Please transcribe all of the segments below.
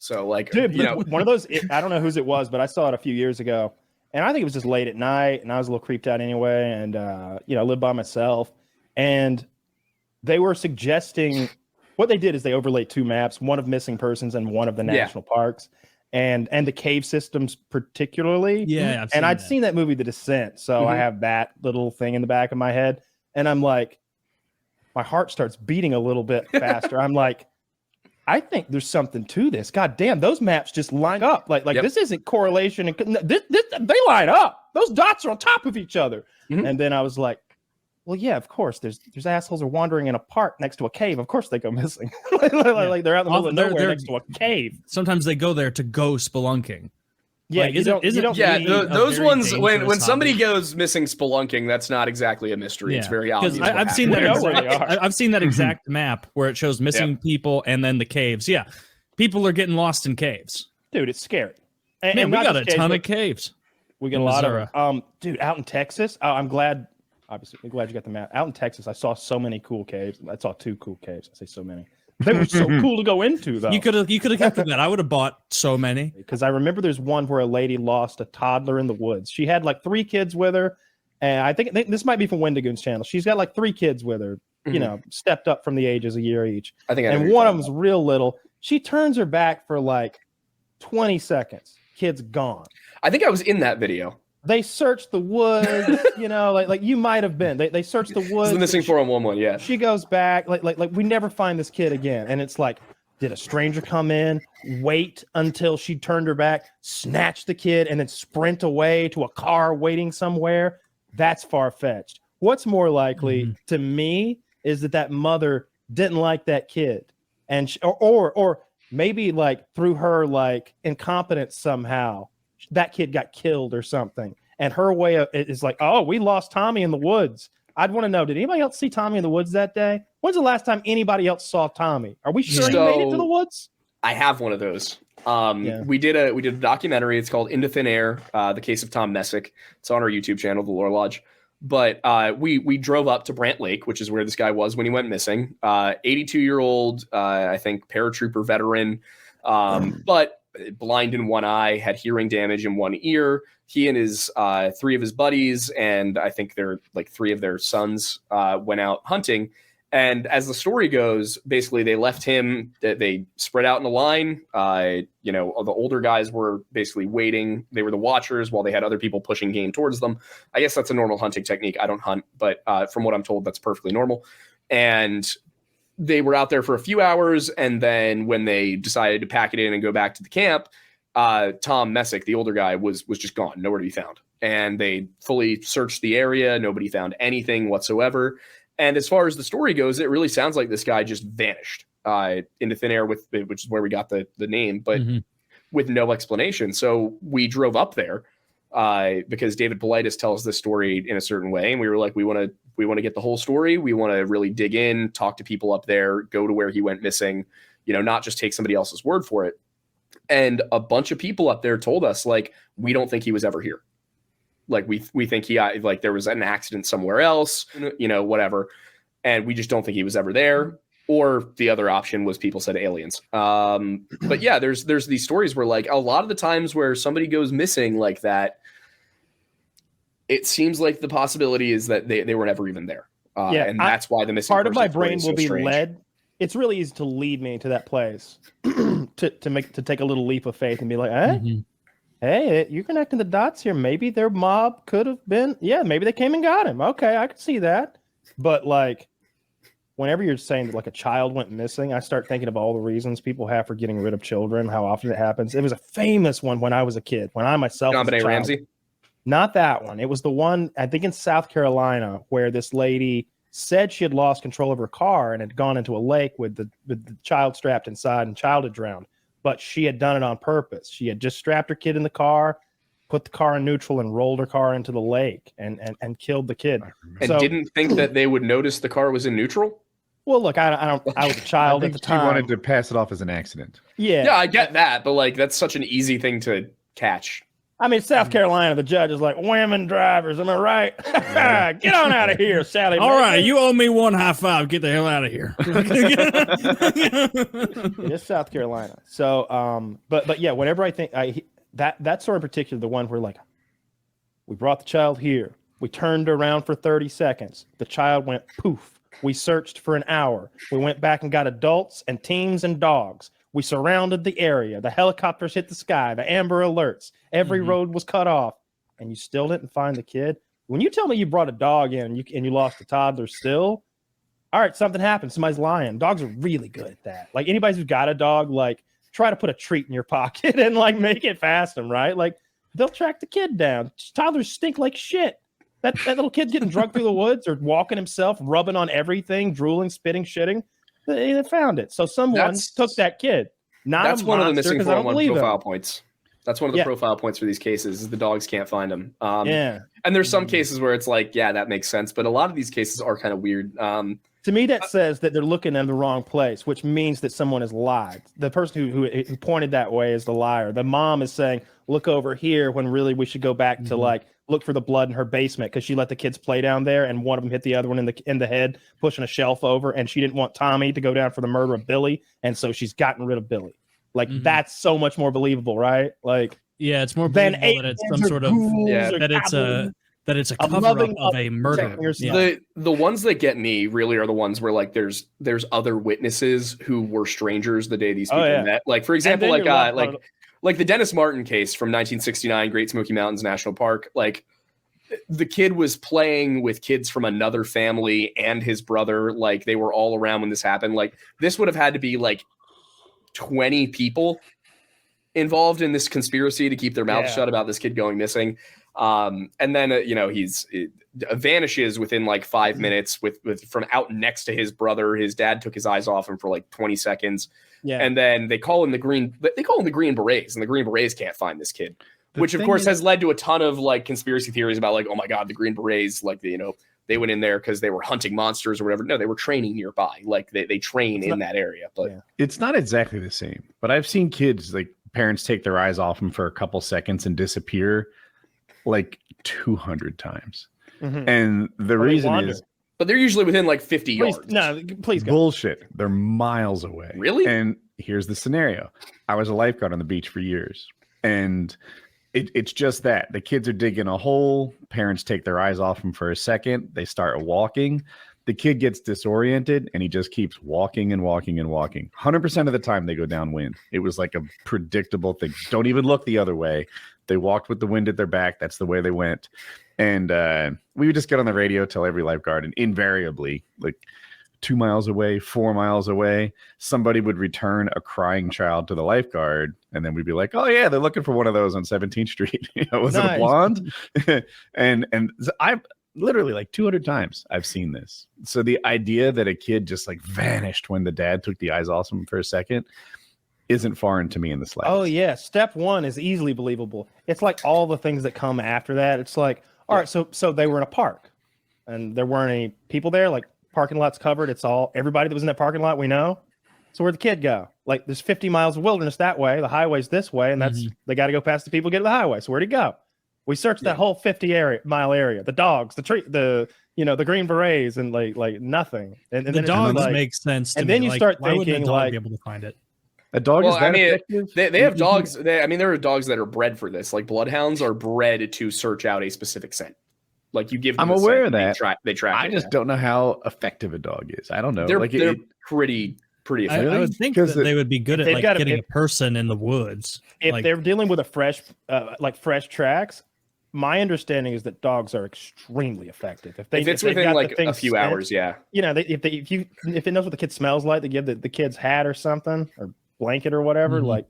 So like, dude, one of those, I don't know whose it was, but I saw it a few years ago, and I think it was just late at night, and I was a little creeped out anyway, and I live by myself, and they were suggesting what they did is they overlaid two maps, one of missing persons and one of the national parks, and the cave systems particularly. Yeah, I'd seen that movie, The Descent, so I have that little thing in the back of my head, and I'm like, my heart starts beating a little bit faster. I'm like, I think there's something to this. God damn, those maps just line up. Like this isn't correlation. They line up. Those dots are on top of each other. And then I was like, well, yeah, of course. There's assholes are wandering in a park next to a cave. Of course they go missing. Like they're out in the middle of nowhere next to a cave. Sometimes they go there to go spelunking. Yeah, like, those ones when somebody goes missing spelunking, that's not exactly a mystery. It's very obvious. I've seen that. I've seen that exact map where it shows missing people and then the caves. Yeah, people are getting lost in caves. Dude, it's scary. Man, we got a ton of caves. We get a lot of them. Dude, out in Texas, I'm glad. Obviously, I'm glad you got the map. Out in Texas, I saw so many cool caves. I saw 2 cool caves. I say so many. They were so cool to go into, though. You could have kept that. I would have bought so many. Because I remember there's one where a lady lost a toddler in the woods. She had like 3 kids with her, and I think this might be from Wendigoon's channel. She's got like 3 kids with her, stepped up from the ages a year each. And one of them's real little. She turns her back for like 20 seconds. Kid's gone. I think I was in that video. They searched the woods, like you might have been. They searched the woods. It's the missing 411, yeah. She goes back, like we never find this kid again. And it's like, did a stranger come in, wait until she turned her back, snatch the kid, and then sprint away to a car waiting somewhere? That's far-fetched. What's more likely to me is that mother didn't like that kid, and or maybe like through her like incompetence somehow, that kid got killed or something. And her way of it is like, oh, we lost Tommy in the woods. I'd want to know, did anybody else see Tommy in the woods that day? When's the last time anybody else saw Tommy? Are we sure he made it to the woods? I have one of those. We did a documentary. It's called Into Thin Air, the case of Tom Messick. It's on our YouTube channel, The Lore Lodge. But we drove up to Brant Lake, which is where this guy was when he went missing. 82-year-old, I think, paratrooper veteran, but blind in one eye, had hearing damage in one ear. He and his 3 of his buddies, and I think they're like 3 of their sons, went out hunting. And as the story goes, basically they left him. They spread out in a line. The older guys were basically waiting. They were the watchers while they had other people pushing game towards them. I guess that's a normal hunting technique. I don't hunt, but from what I'm told, that's perfectly normal. And they were out there for a few hours, and then when they decided to pack it in and go back to the camp, Tom Messick, the older guy, was just gone, nowhere to be found. And they fully searched the area. Nobody found anything whatsoever. And as far as the story goes, it really sounds like this guy just vanished into thin air, which is where we got the name, but with no explanation. So we drove up there because David Politis tells this story in a certain way, and we were like, we want to get the whole story. We want to really dig in, talk to people up there, go to where he went missing, not just take somebody else's word for it. And a bunch of people up there told us, like, we don't think he was ever here. Like, we think there was an accident somewhere else, whatever. And we just don't think he was ever there. Or the other option was people said aliens. But yeah, there's these stories where, like, a lot of the times where somebody goes missing like that, it seems like the possibility is that they were never even there. And that's why the missing part of my brain will be strange. led. It's really easy to lead me to that place to take a little leap of faith and be like, hey, you're connecting the dots here. Maybe their mob could have been, maybe they came and got him. Okay, I could see that. But like, whenever you're saying that like a child went missing, I start thinking of all the reasons people have for getting rid of children, how often it happens. It was a famous one when I was a kid, when I myself was a child. Ramsey? Not that one. It was the one, I think in South Carolina, where this lady said she had lost control of her car and had gone into a lake with the child strapped inside and child had drowned. But she had done it on purpose. She had just strapped her kid in the car, put the car in neutral, and rolled her car into the lake and killed the kid. And didn't think that they would notice the car was in neutral? Well, look, I was a child at the time. She wanted to pass it off as an accident. Yeah. Yeah, I get that, but like that's such an easy thing to catch. I mean, South Carolina, the judge is like, women drivers, am I right? Get on out of here, Sally. All right, you owe me one high five. Get the hell out of here. It is South Carolina. So, but yeah, whenever I think that story in particular, the one where like, we brought the child here, we turned around for 30 seconds, the child went poof. We searched for an hour. We went back and got adults and teens and dogs. We surrounded the area. The helicopters hit the sky. The Amber Alerts. Every road was cut off, and you still didn't find the kid. When you tell me you brought a dog in and you lost a toddler still, all right, something happened. Somebody's lying. Dogs are really good at that. Like anybody who's got a dog, like try to put a treat in your pocket and like make it fast them, right? Like they'll track the kid down. Toddlers stink like shit. That little kid's getting drugged through the woods or walking himself, rubbing on everything, drooling, spitting, shitting. They found it. So someone took that kid. That's one of the missing 411 profile points. That's one of the Yeah. profile points for these cases is the dogs can't find them. Yeah. And there's some cases where it's like, yeah, that makes sense. But a lot of these cases are kind of weird. To me, that says that they're looking in the wrong place, which means that someone has lied. The person who pointed that way is the liar. The mom is saying, look over here, when really we should go back to like look for the blood in her basement because she let the kids play down there and one of them hit the other one in the head, pushing a shelf over, and she didn't want Tommy to go down for the murder of Billy, and so she's gotten rid of Billy. Like that's so much more believable, right? Like yeah, it's more believable that it's some sort of that it's a cover up of a murder. Yeah. The ones that get me really are the ones where like there's other witnesses who were strangers the day these people met. Like for example, like the Dennis Martin case from 1969, Great Smoky Mountains National Park. Like the kid was playing with kids from another family and his brother. Like they were all around when this happened. Like this would have had to be like 20 people involved in this conspiracy to keep their mouths shut about this kid going missing. And then, he vanishes within like 5 minutes with from out next to his brother. His dad took his eyes off him for like 20 seconds. Yeah. And then they call in the Green Berets, and the Green Berets can't find this kid, which of course has led to a ton of like conspiracy theories about like, oh my God, the Green Berets, like, they went in there because they were hunting monsters or whatever. No, they were training nearby. Like they train in that area, but it's not exactly the same, but I've seen kids, like parents take their eyes off them for a couple seconds and disappear like 200 times. And the reason is, but they're usually within like 50 yards. No, please go. Bullshit. They're miles away. Really? And here's the scenario. I was a lifeguard on the beach for years, and it's just that the kids are digging a hole. Parents take their eyes off them for a second. They start walking. The kid gets disoriented and he just keeps walking and walking and walking. 100% of the time they go downwind. It was like a predictable thing. Don't even look the other way. They walked with the wind at their back. That's the way they went. And we would just get on the radio, tell every lifeguard, and invariably, like 2 miles away, 4 miles away, somebody would return a crying child to the lifeguard. And then we'd be like, oh yeah, they're looking for one of those on 17th Street. Was it a blonde? and I've literally like 200 times I've seen this. So the idea that a kid just like vanished when the dad took the eyes off him for a second isn't foreign to me in the slightest. Oh yeah. Step one is easily believable. It's like all the things that come after that. It's like, all right, so they were in a park and there weren't any people there. Like parking lot's covered. It's all everybody that was in that parking lot we know. So where'd the kid go? Like there's 50 miles of wilderness that way. The highway's this way, and that's they got to go past the people to get to the highway. So where'd he go? We searched that whole 50-mile area. The dogs, the tree, the Green Berets, and like nothing. And the dogs make sense. And then you start thinking like, be able to find it. A dog is that effective? They have dogs. There are dogs that are bred for this. Like bloodhounds are bred to search out a specific scent. Like you give them I'm aware of that. They track I just don't know how effective a dog is. I don't know. They're pretty effective. I would think that they would be good at like getting a person in the woods. If they're dealing with a fresh tracks, my understanding is that dogs are extremely effective. If it's within like a few hours, if it knows what the kid smells like, they give the kid's hat or something or blanket or whatever. Like,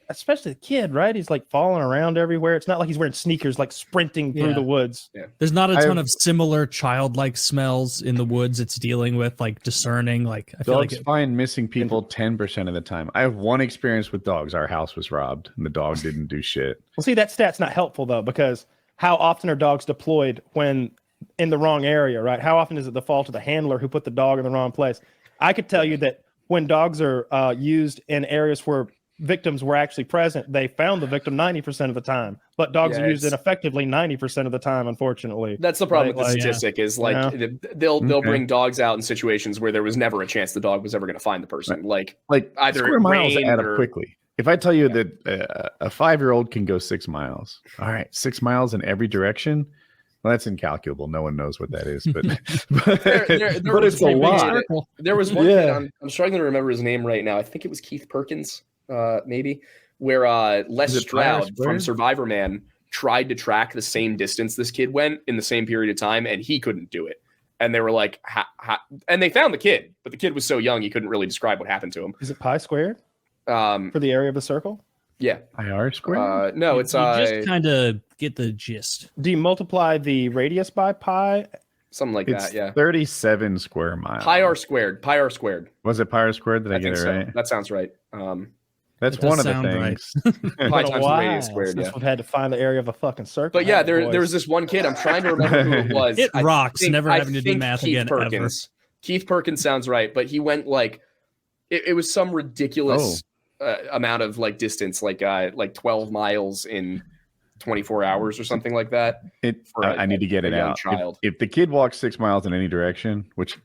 especially the kid, right? He's like falling around everywhere. It's not like he's wearing sneakers, like sprinting through the woods. Yeah. There's not a ton of similar childlike smells in the woods. It's dealing with like discerning. Like I feel dogs find missing people 10% of the time. I have one experience with dogs. Our house was robbed and the dog didn't do shit. Well, see, that stat's not helpful though, because how often are dogs deployed when in the wrong area, right? How often is it the fault of the handler who put the dog in the wrong place? I could tell you that when dogs are used in areas where victims were actually present, they found the victim 90% of the time, but dogs are used ineffectively 90% of the time, unfortunately. That's the problem with the statistic is like they'll bring dogs out in situations where there was never a chance the dog was ever going to find the person. Like either square miles add up or quickly. If I tell you that a 5-year-old can go 6 miles, all right, 6 miles in every direction. Well, that's incalculable. No one knows what that is, but but it's a lot. There was one kid, I'm struggling to remember his name right now. I think it was Keith Perkins, maybe, where Les Stroud from Survivor Man tried to track the same distance this kid went in the same period of time, and he couldn't do it. And they were like, and they found the kid, but the kid was so young he couldn't really describe what happened to him. Is it pi squared for the area of the circle? Yeah. IR squared? No, it's you just kind of get the gist. Do you multiply the radius by pi? Something like that, yeah. 37 square miles. Pi r squared. Pi r squared. Was it pi r squared? Did I get it right? That sounds right. That's one of the things. Pi times the radius squared, We've had to find the area of a fucking circle. But yeah, there was this one kid. I'm trying to remember who it was. It rocks. Never having to do math again, ever. Keith Perkins sounds right, but he went like it was some ridiculous amount of like distance, like 12 miles in 24 hours or something like that. I need to get it out. If the kid walks 6 miles in any direction, which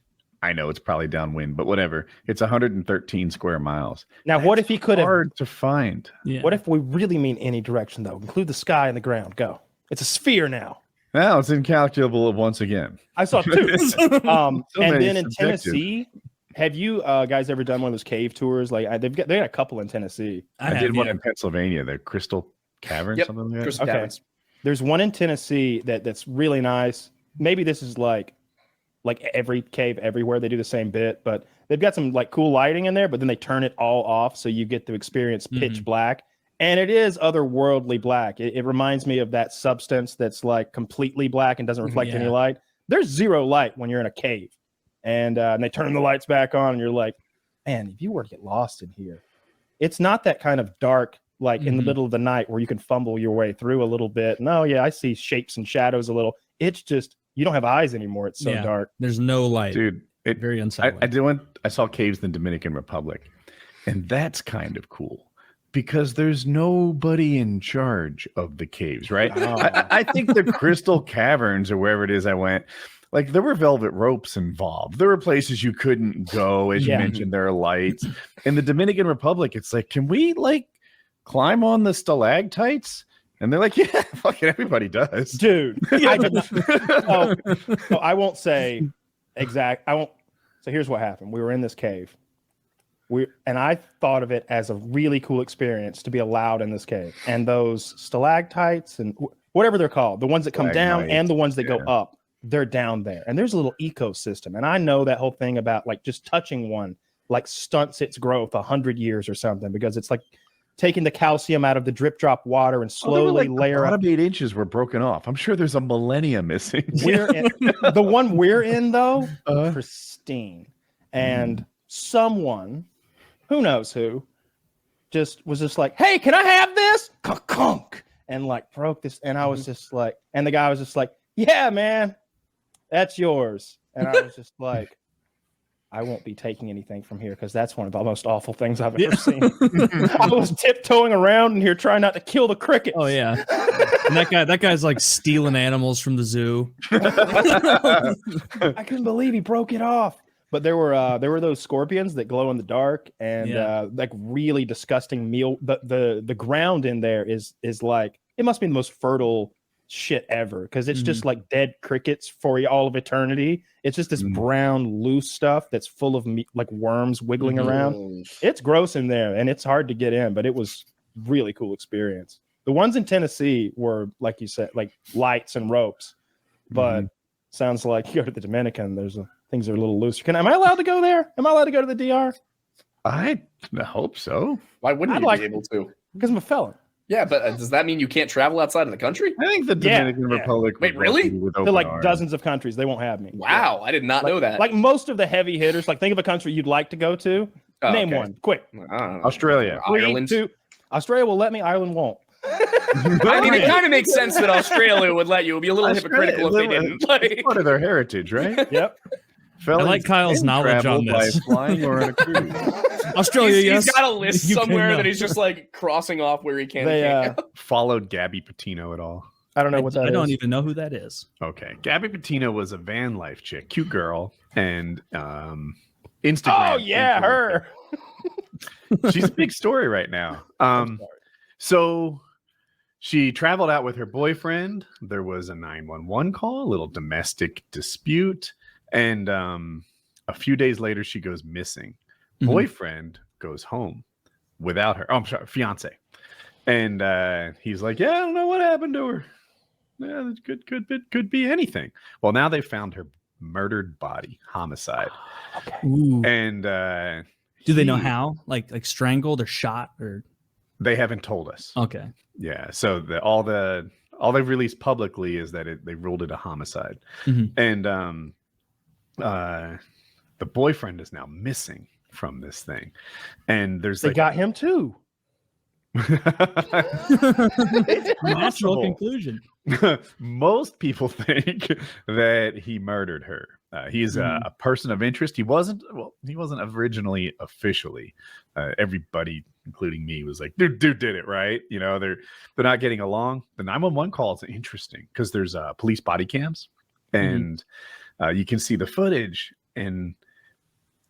I know it's probably downwind, but whatever, it's 113 square miles. Now, what if he could have? Hard to find. Yeah. What if we really mean any direction, though? Include the sky and the ground. Go. It's a sphere now. Now it's incalculable once again. I saw two. And then in Tennessee, have you guys ever done one of those cave tours? Like they got a couple in Tennessee. I did one in Pennsylvania, the Crystal Cavern, something like that. Crystal Caverns. There's one in Tennessee that's really nice. Maybe this is like every cave everywhere. They do the same bit, but they've got some like cool lighting in there, but then they turn it all off so you get to experience pitch black. And it is otherworldly black. It reminds me of that substance that's like completely black and doesn't reflect any light. There's zero light when you're in a cave. And they turn the lights back on and you're like, man, if you were to get lost in here, it's not that kind of dark, like in the middle of the night where you can fumble your way through a little bit. No, I see shapes and shadows a little. It's just, you don't have eyes anymore. It's so dark. There's no light. Dude, very unsettling. I saw caves in the Dominican Republic, and that's kind of cool because there's nobody in charge of the caves, right? I think the Crystal Caverns or wherever it is I went, like there were velvet ropes involved. There were places you couldn't go, as you mentioned, there are lights. In the Dominican Republic, it's like, can we like climb on the stalactites? And they're like, yeah, fucking everybody does. Dude, I did not. I won't say exact. So here's what happened. We were in this cave. And I thought of it as a really cool experience to be allowed in this cave. And those stalactites and whatever they're called, the ones that come down and the ones that go up, they're down there. And there's a little ecosystem. And I know that whole thing about like just touching one like stunts its growth 100 years or something, because it's like taking the calcium out of the drip drop water and slowly layer up. 8 inches were broken off. I'm sure there's a millennia missing. The one we're in, though, pristine. And someone, who knows who, was just like, hey, can I have this? Ka-kunk! And like broke this. And I was just like, and the guy was just like, yeah, man, that's yours. And I was just like, I won't be taking anything from here because that's one of the most awful things I've ever seen. I was tiptoeing around in here trying not to kill the crickets. Oh yeah, and that guy's like stealing animals from the zoo. I couldn't believe he broke it off. But there were those scorpions that glow in the dark and like really disgusting meal. The ground in there is like, it must be the most fertile shit ever because it's just like dead crickets for all of eternity. It's just this brown loose stuff that's full of like worms wiggling around. It's gross in there and it's hard to get in, but it was really cool experience. The ones in Tennessee were, like you said, like lights and ropes, but sounds like you go to the Dominican, things are a little looser. Am I allowed to go there? Am I allowed to go to the DR? I hope so. Why wouldn't you be able to? Because I'm a felon. Yeah, but does that mean you can't travel outside of the country? I think the Dominican Republic. Wait, really? To like dozens of countries, they won't have me. Wow, I did not know that. Like most of the heavy hitters, like think of a country you'd like to go to. Name one, quick. Australia. Ireland. Australia will let me. Ireland won't. I mean, it kind of makes sense that Australia would let you. It would be a little hypocritical if they didn't. It's part of their heritage, right? Yep. Fellas like Kyle's can knowledge travel on this. by flying or on a cruise. Australia, yes. He's got a list You somewhere can, that he's just like crossing off where he can. They, and can't. Followed Gabby Petito at all? I don't know what that is. I don't even know who that is. Okay, Gabby Petito was a van life chick, cute girl, and Instagram. Oh yeah, her. She's a big story right now. So she traveled out with her boyfriend. There was a 911 call, a little domestic dispute, and a few days later, she goes missing. Mm-hmm. Boyfriend goes home without her. Oh, I'm sorry, fiance. And he's like, "Yeah, I don't know what happened to her. Yeah, it could be anything." Well, now they found her murdered body, homicide. Ooh. And do they know how? Like strangled or shot or? They haven't told us. Okay. Yeah. So all they've released publicly is that they ruled it a homicide, and the boyfriend is now missing from this thing, and they got him too. Natural conclusion. Most people think that he murdered her. He's a person of interest. He wasn't originally officially. Everybody, including me, was like, dude did it, right? You know, they're not getting along. The 911 call is interesting because there's police body cams, and you can see the footage. And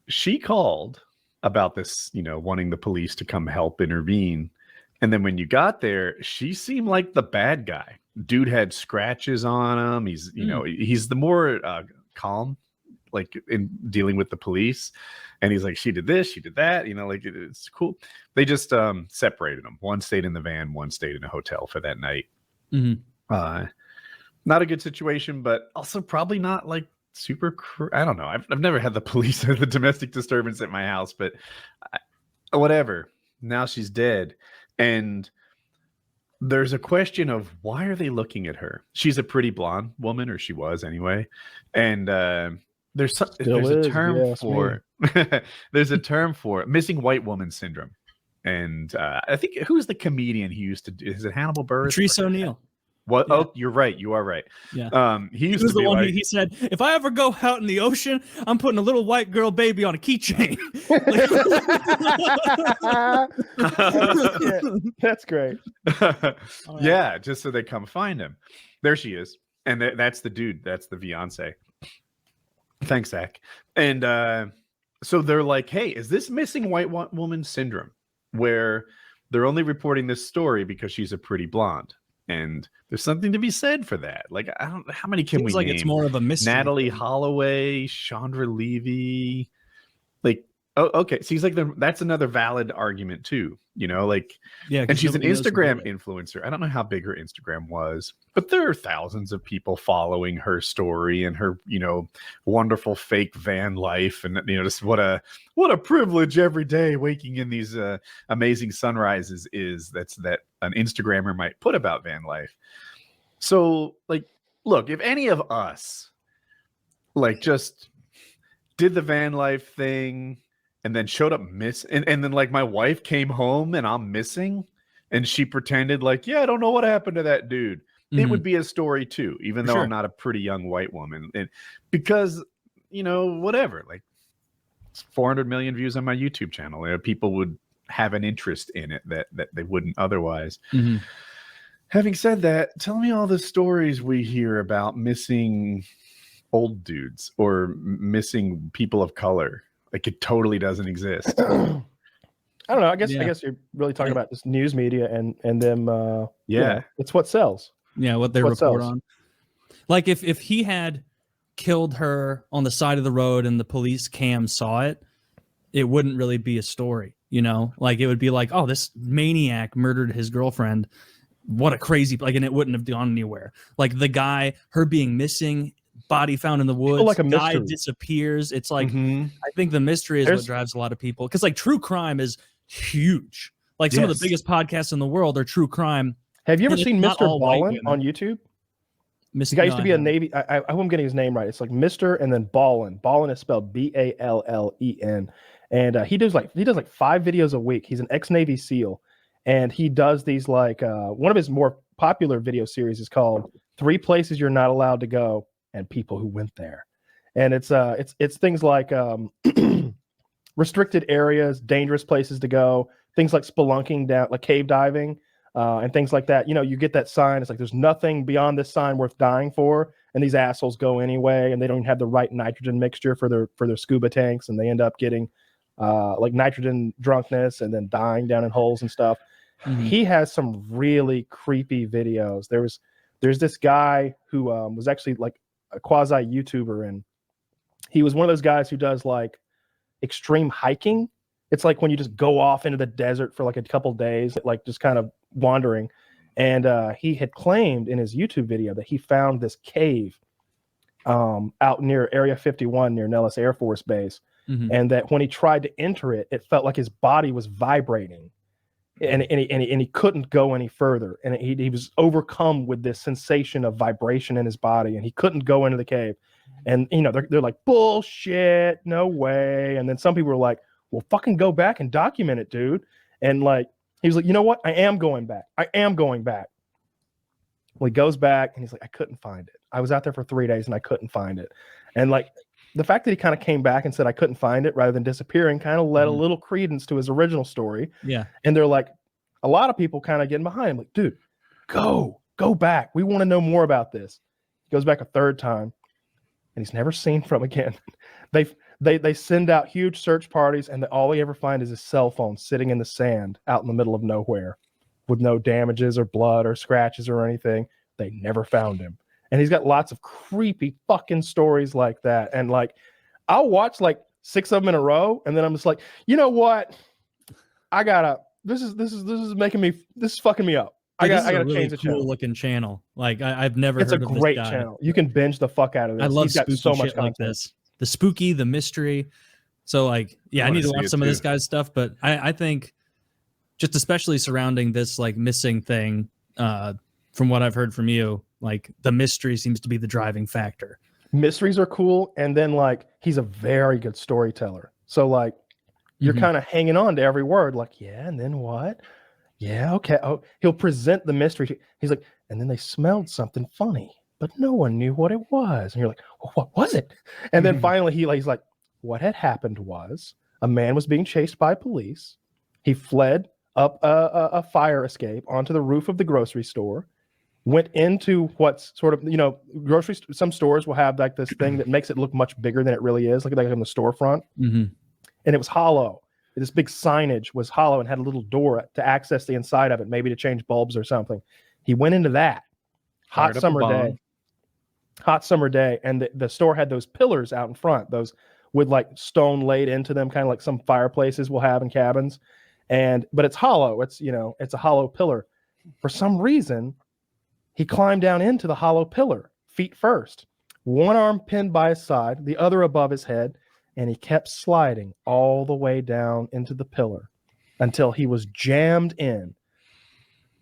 she called about this, wanting the police to come help intervene. And then when you got there, she seemed like the bad guy. Dude had scratches on him. He's, he's the more calm, like in dealing with the police. And he's like, she did this, she did that. It's cool. They just separated them. One stayed in the van, one stayed in a hotel for that night. Not a good situation, but also probably not like super. I don't know. I've never had the police or the domestic disturbance at my house, but whatever. Now she's dead. And there's a question of why are they looking at her? She's a pretty blonde woman, or she was anyway. And there's a term for there's a term for missing white woman syndrome. And I think who's the comedian who used to do? Is it Hannibal Buress? Patrice O'Neill. What? Yeah. Oh, you're right. You are right. Yeah. He was the one. He said, "If I ever go out in the ocean, I'm putting a little white girl baby on a keychain." That's great. Yeah, just so they come find him. There she is, and that's the dude. That's the fiance. Thanks, Zach. And so they're like, "Hey, is this missing white woman syndrome, where they're only reporting this story because she's a pretty blonde?" And there's something to be said for that. Like, I don't know how many can we name? It's more of a mystery. Natalie Holloway, Chandra Levy. Like, oh, okay. Seems like that's another valid argument too. Yeah. And she's an Instagram influencer. I don't know how big her Instagram was, but there are thousands of people following her story and her, wonderful fake van life. And, just what a privilege every day waking in these amazing sunrises is. That an Instagrammer might put about van life. So, like, look, if any of us just did the van life thing and then showed up and then like my wife came home and I'm missing and she pretended like, yeah, I don't know what happened to that dude. It would be a story too, even though I'm not a pretty young white woman. And because, whatever, like 400 million views on my YouTube channel, people would have an interest in it that they wouldn't otherwise. Having said that, tell me all the stories we hear about missing old dudes or missing people of color. Like, it totally doesn't exist. I don't know. I guess you're really talking about this news media and them. It's what sells. Yeah, what they report on. Like if he had killed her on the side of the road and the police cam saw it, it wouldn't really be a story. Like it would be like, oh, this maniac murdered his girlfriend. What a crazy, and it wouldn't have gone anywhere. Like the guy, her being missing, body found in the woods, like a guy mystery. Disappears. It's like, I think the mystery is what drives a lot of people. Because like true crime is huge. Like some of the biggest podcasts in the world are true crime. Have you ever seen Mr. Ballin on YouTube? The guy used to be a Navy. I hope I'm getting his name right. It's like Mr. and then Ballin. Ballin is spelled Ballen. And he does like 5 videos a week. He's an ex-Navy SEAL. And he does these like one of his more popular video series is called 3 Places You're Not Allowed to Go and People Who Went There. and it's things like restricted areas, dangerous places to go, things like spelunking down, like cave diving, and things like that. You know, you get that sign. It's like there's nothing beyond this sign worth dying for, and these assholes go anyway, and they don't even have the right nitrogen mixture for their scuba tanks, and they end up getting like nitrogen drunkenness and then dying down in holes and stuff. Mm-hmm. He has some really creepy videos. There's this guy who was actually like a quasi YouTuber, and he was one of those guys who does like extreme hiking. It's like when you just go off into the desert for like a couple days, like just kind of wandering. And he had claimed in his YouTube video that he found this cave out near Area 51 near Nellis Air Force Base. Mm-hmm. And that when he tried to enter it, it felt like his body was vibrating, and he couldn't go any further. And he was overcome with this sensation of vibration in his body, and he couldn't go into the cave. And, you know, they're like, bullshit, no way. And then some people were like, well, fucking go back and document it, dude. And like, he was like, you know what? I am going back. Well, he goes back and he's like, I couldn't find it. I was out there for 3 days and I couldn't find it. And like, the fact that he kind of came back and said, I couldn't find it rather than disappearing kind of led a little credence to his original story. Yeah. And they're like, a lot of people kind of getting behind him. Like, dude, go back. We want to know more about this. He goes back a third time and he's never seen from again. They send out huge search parties, and all they ever find is his cell phone sitting in the sand out in the middle of nowhere with no damages or blood or scratches or anything. They never found him. And he's got lots of creepy fucking stories like that. And like, I'll watch like 6 of them in a row, and then I'm just like, you know what? This is fucking me up. I gotta really change the channel. Cool looking channel. Like I've never heard of this guy. It's a great channel. You can binge the fuck out of this. I love spooky so much shit like this. The spooky, the mystery. So like, yeah, I need to watch some of this guy's stuff, but I think just especially surrounding this like missing thing, from what I've heard from you, like the mystery seems to be the driving factor. Mysteries are cool. And then like, he's a very good storyteller. So like, you're kind of hanging on to every word. Like, yeah. And then what? Yeah. Okay. Oh, he'll present the mystery. He's like, and then they smelled something funny, but no one knew what it was. And you're like, well, what was it? And then finally he's like, what had happened was a man was being chased by police. He fled up a fire escape onto the roof of the grocery store, went into what's sort of, you know, some stores will have like this thing that makes it look much bigger than it really is, like on the storefront. Mm-hmm. And it was hollow. This big signage was hollow and had a little door to access the inside of it, maybe to change bulbs or something. He went into that. Hot summer day. And the store had those pillars out in front, those with like stone laid into them, kind of like some fireplaces we'll have in cabins. But it's hollow. It's, you know, it's a hollow pillar. For some reason, he climbed down into the hollow pillar, feet first, one arm pinned by his side, the other above his head. And he kept sliding all the way down into the pillar until he was jammed in.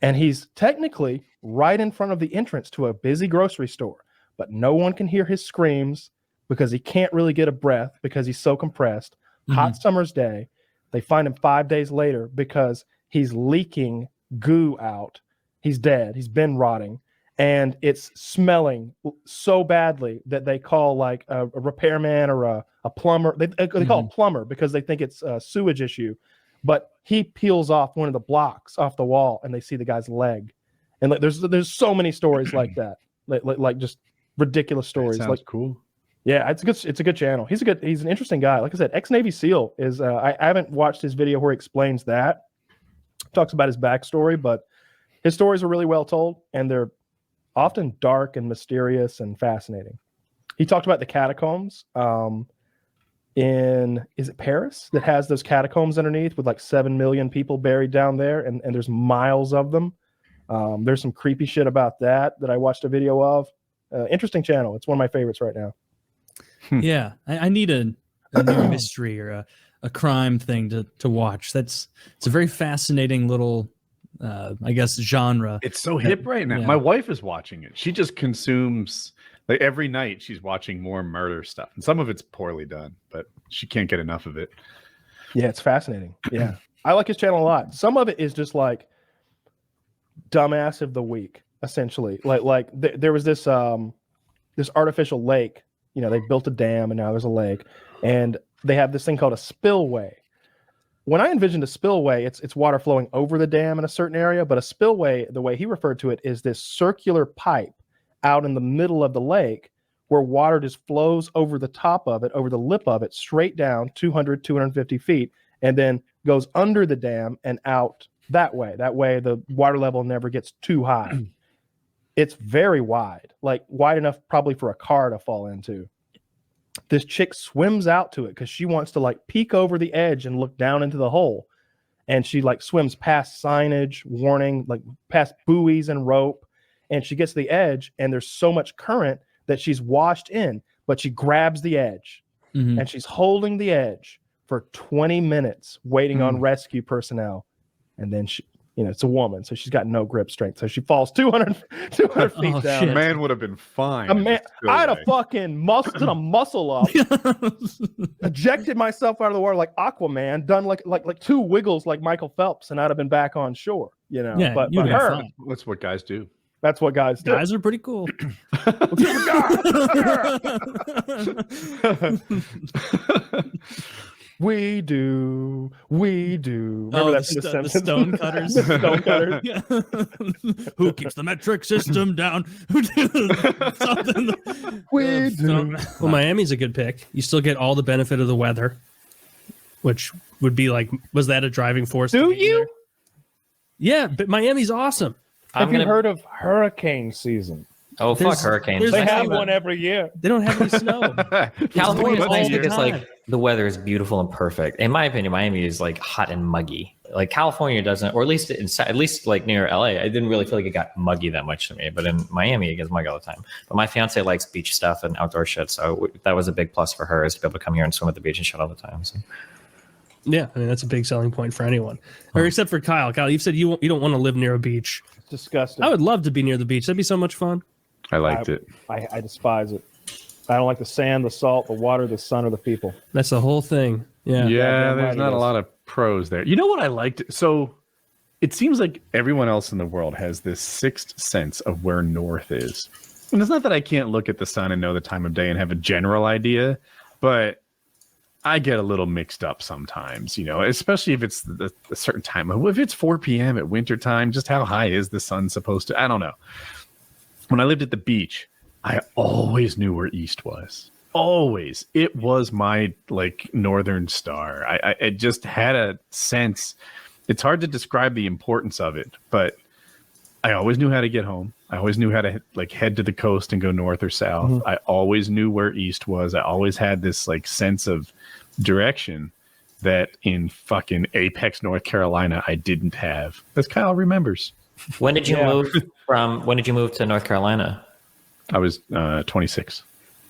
And he's technically right in front of the entrance to a busy grocery store, but no one can hear his screams because he can't really get a breath because he's so compressed. Hot summer's day. They find him 5 days later because he's leaking goo out. He's dead. He's been rotting. And it's smelling so badly that they call like a repairman or a plumber. They call it plumber because they think it's a sewage issue. But he peels off one of the blocks off the wall, and they see the guy's leg. And like, there's so many stories like that, like just ridiculous stories. Sounds like cool. Yeah, it's a good channel. He's an interesting guy. Like I said, ex-Navy SEAL is. I haven't watched his video where he explains that, talks about his backstory, but his stories are really well told, and they're often dark and mysterious and fascinating. He talked about the catacombs is it Paris, that has those catacombs underneath with like 7 million people buried down there, and there's miles of them. There's some creepy shit about that I watched a video of. Interesting channel. It's one of my favorites right now. Yeah, I need a new mystery or a crime thing to watch. It's a very fascinating little I guess genre. It's so hip right now. Yeah. My wife is watching it. She just consumes, like, every night she's watching more murder stuff, and some of it's poorly done, but she can't get enough of it. Yeah, it's fascinating. Yeah, I like his channel a lot. Some of it is just like dumbass of the week, essentially. Like there was this artificial lake they built a dam and now there's a lake, and they have this thing called a spillway. When I envisioned a spillway, it's water flowing over the dam in a certain area, but a spillway, the way he referred to it, is this circular pipe out in the middle of the lake where water just flows over the top of it, over the lip of it, straight down 250 feet, and then goes under the dam and out that way. That way the water level never gets too high. It's very wide, like wide enough probably for a car to fall into. This chick swims out to it because she wants to like peek over the edge and look down into the hole. And she like swims past signage, warning, like past buoys and rope. And she gets to the edge and there's so much current that she's washed in, but she grabs the edge and she's holding the edge for 20 minutes waiting on rescue personnel. And then she, it's a woman, so she's got no grip strength. So she falls 200 feet down. Shit. Man would have been fine. I'd have fucking done a muscle up, ejected myself out of the water like Aquaman, done like 2 wiggles like Michael Phelps, and I'd have been back on shore. Yeah, but her, fine. That's what guys do. That's what guys do. Guys are pretty cool. We do. Remember the stone cutters? The stone cutters. Yeah. Who keeps the metric system down? Something. We do. Well, Miami's a good pick. You still get all the benefit of the weather, which would be like, was that a driving force? Do you? There? Yeah, but Miami's awesome. Have you heard of hurricane season? Oh, fuck hurricanes. They have one every year. They don't have any snow. California's nice because time. like the weather is beautiful and perfect. In my opinion, Miami is like hot and muggy. Like California doesn't, or at least like near LA, I didn't really feel like it got muggy that much to me. But in Miami, it gets muggy all the time. But my fiance likes beach stuff and outdoor shit, so that was a big plus for her, is to be able to come here and swim at the beach and shit all the time. So. Yeah, I mean that's a big selling point for anyone, or except for Kyle. Kyle, you've said you don't want to live near a beach. It's disgusting. I would love to be near the beach. That'd be so much fun. I liked it. I despise it. I don't like the sand, the salt, the water, the sun, or the people. That's the whole thing. Yeah. Yeah, there's not a lot of pros there. You know what I liked? So it seems like everyone else in the world has this sixth sense of where north is. And it's not that I can't look at the sun and know the time of day and have a general idea, but I get a little mixed up sometimes, especially if it's a certain time. If it's 4 p.m. at winter time, just how high is the sun supposed to? I don't know. When I lived at the beach, I always knew where east was. Always. It was my northern star. I just had a sense. It's hard to describe the importance of it, but I always knew how to get home. I always knew how to head to the coast and go north or south. Mm-hmm. I always knew where east was. I always had this sense of direction that in fucking Apex, North Carolina, I didn't have. As Kyle remembers. When did you move to North Carolina? I was 26.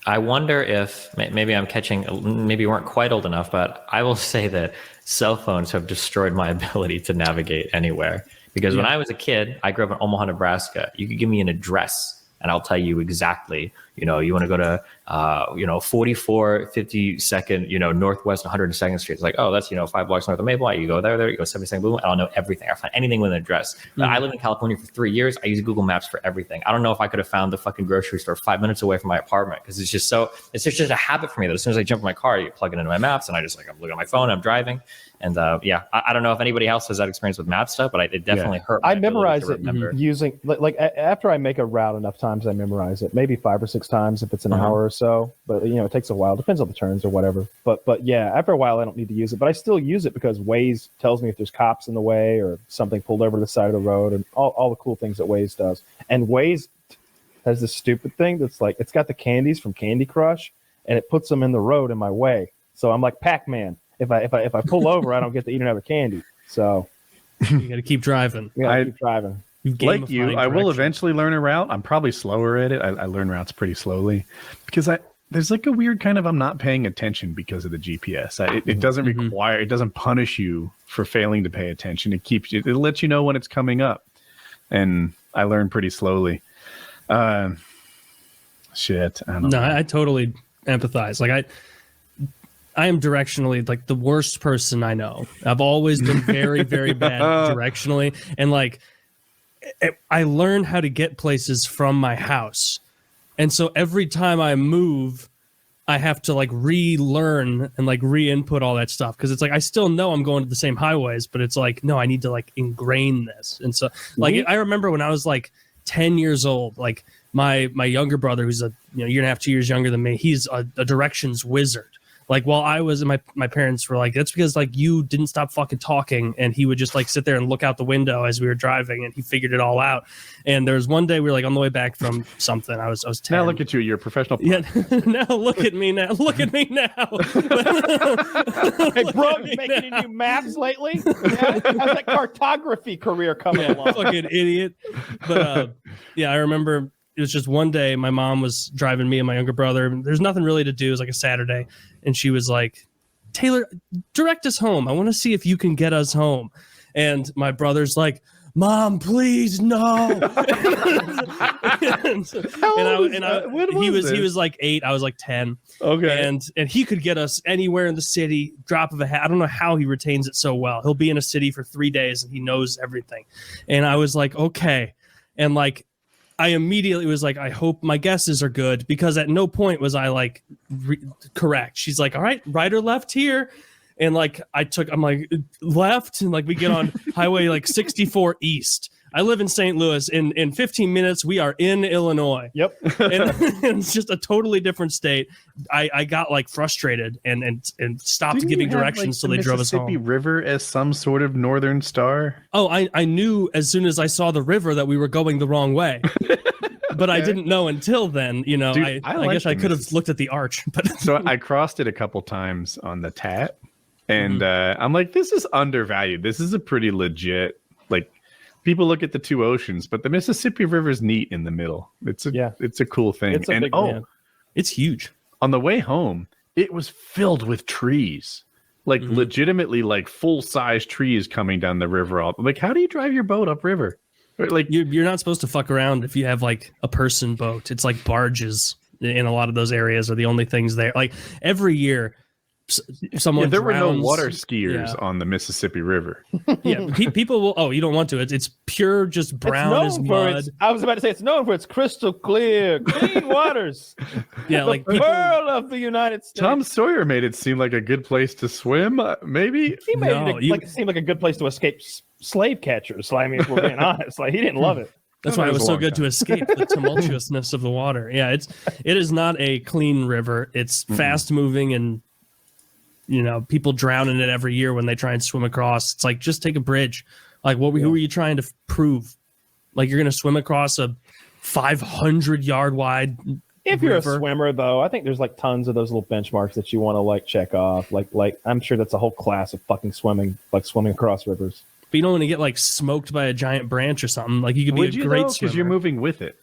I wonder if maybe maybe you weren't quite old enough, but I will say that cell phones have destroyed my ability to navigate anywhere. Because when I was a kid, I grew up in Omaha, Nebraska. You could give me an address and I'll tell you exactly, you want to go to, 4452nd, Northwest 102nd Street. It's like, oh, that's, 5 blocks north of Maple. You go there, you go 72nd Blue. I'll know everything. I'll find anything with an address. Mm-hmm. I lived in California for 3 years. I use Google Maps for everything. I don't know if I could have found the fucking grocery store 5 minutes away from my apartment because it's just a habit for me that as soon as I jump in my car, you plug it into my maps and I'm looking at my phone, I'm driving. And I don't know if anybody else has that experience with map stuff, but it definitely hurt. I memorize it using after I make a route enough times, I memorize it maybe 5 or 6 times if it's an hour or so. But it takes a while. Depends on the turns or whatever. But yeah, after a while, I don't need to use it. But I still use it because Waze tells me if there's cops in the way or something pulled over to the side of the road and all the cool things that Waze does. And Waze has this stupid thing that's it's got the candies from Candy Crush and it puts them in the road in my way. So I'm like Pac-Man. If I pull over, I don't get to eat another candy. So you got to keep driving. Keep driving. Like you, I will eventually learn a route. I'm probably slower at it. I learn routes pretty slowly because there's a weird kind of I'm not paying attention because of the GPS. It doesn't require, it doesn't punish you for failing to pay attention. It lets you know when it's coming up, and I learn pretty slowly. Shit. I don't know. I totally empathize. I am directionally the worst person I know. I've always been very, very bad directionally. And I learned how to get places from my house. And so every time I move, I have to like relearn and like re-input all that stuff because it's like I still know I'm going to the same highways, but it's like no, I need to like ingrain this. And so like I remember when I was like 10 years old, like my younger brother, who's a year and a half, 2 years younger than me, he's a directions wizard. Like while I was, and my parents were like, that's because like you didn't stop fucking talking, and he would just like sit there and look out the window as we were driving, and he figured it all out. And there was one day we were like on the way back from something. I was 10. Now look at you, you're a professional. Yeah, now look at me now. Look at me now. Hey, bro, you making any new maps lately? Yeah? How's that cartography career coming along? Fucking idiot. But yeah, I remember it was just one day my mom was driving me and my younger brother. There's nothing really to do. It was like a Saturday. And she was like, Taylor, direct us home. I want to see if you can get us home. And my brother's like, Mom, please, no. He was like 8. I was like 10. Okay. And he could get us anywhere in the city, drop of a hat. I don't know how he retains it so well. He'll be in a city for 3 days and he knows everything. And I was like, okay. And like, I immediately was like, I hope my guesses are good, because at no point was I like correct. She's like, all right, right or left here. And like, I'm like left. And like, we get on highway like 64 east. I live in St. Louis. In 15 minutes, we are in Illinois. Yep. And it's just a totally different state. I got like frustrated and stopped giving directions, so they drove us home. Mississippi River as some sort of northern star. Oh, I knew as soon as I saw the river that we were going the wrong way. But I didn't know until then, you know. Dude, I guess I could have looked at the arch. But so I crossed it a couple times on the TAT, and I'm like, this is undervalued. This is a pretty legit, like, people look at the two oceans, but the Mississippi River's neat in the middle. It's a cool thing. It's a big, it's huge. On the way home, it was filled with trees, like legitimately like full-size trees coming down the river. Like, how do you drive your boat upriver? Like, you're not supposed to fuck around if you have like a person boat. It's like barges in a lot of those areas are the only things there. Like every year, someone there drowns. were no water skiers on the Mississippi River. Yeah, people will. Oh, you don't want to. It's pure, just brown as mud. I was about to say it's known for its crystal clear, clean waters. Yeah, the like pearl of the United States. Tom Sawyer made it seem like a good place to swim. Maybe he made it seem like a good place to escape slave catchers. I mean, if we're being honest, like he didn't love it. That's why it was so good to escape the tumultuousness of the water. Yeah, it is not a clean river. It's fast moving, and you know, people drown in it every year when they try and swim across. It's like, just take a bridge. Like, who are you trying to prove? Like, you're going to swim across a 500-yard wide If you're a swimmer, though, I think there's like tons of those little benchmarks that you want to like check off. Like I'm sure that's a whole class of fucking swimming, like swimming across rivers. But you don't want to get like smoked by a giant branch or something. Like, you could be a great swimmer because you're moving with it.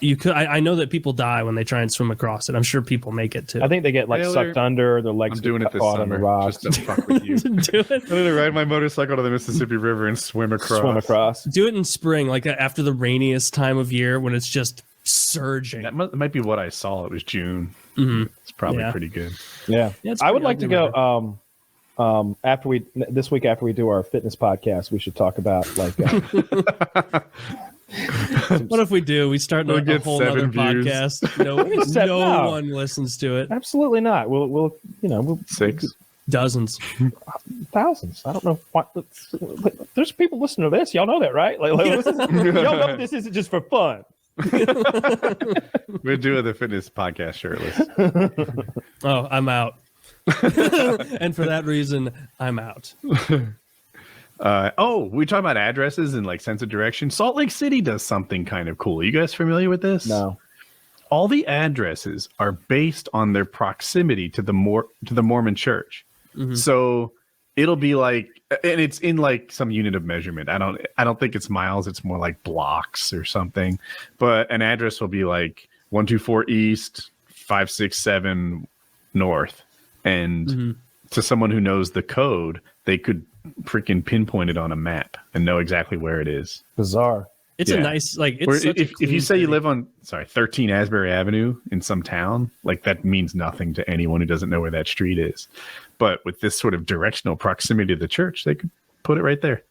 You could. I know that people die when they try and swim across it. I'm sure people make it too. I think they get like sucked under. Their legs. I'm doing it this summer summer rocks. just to fuck with you. Do it. I'm gonna ride my motorcycle to the Mississippi River and swim across. Do it in spring, like after the rainiest time of year when it's just surging. That might be what I saw. It was June. It's probably pretty good. Yeah, I would like to go. After this week, after we do our fitness podcast, we should talk about like. What if we do? We start a whole other podcast. No one listens to it. Absolutely not. We'll 6 dozens, thousands. I don't know what. There's people listening to this. Y'all know that, right? Like y'all know this isn't just for fun. We're doing the fitness podcast shirtless. Oh, I'm out. And for that reason, I'm out. We talk about addresses and like sense of direction. Salt Lake City does something kind of cool. Are you guys familiar with this? No. All the addresses are based on their proximity to the Mormon church. So it'll be like, and it's in like some unit of measurement. I don't think it's miles. It's more like blocks or something. But an address will be like 124 East, 567 North, and to someone who knows the code, they could freaking pinpoint it on a map and know exactly where it is. Bizarre. It's a nice, like, it's if you say you live on 13 Asbury Avenue in some town, like that means nothing to anyone who doesn't know where that street is. But with this sort of directional proximity to the church, they could put it right there.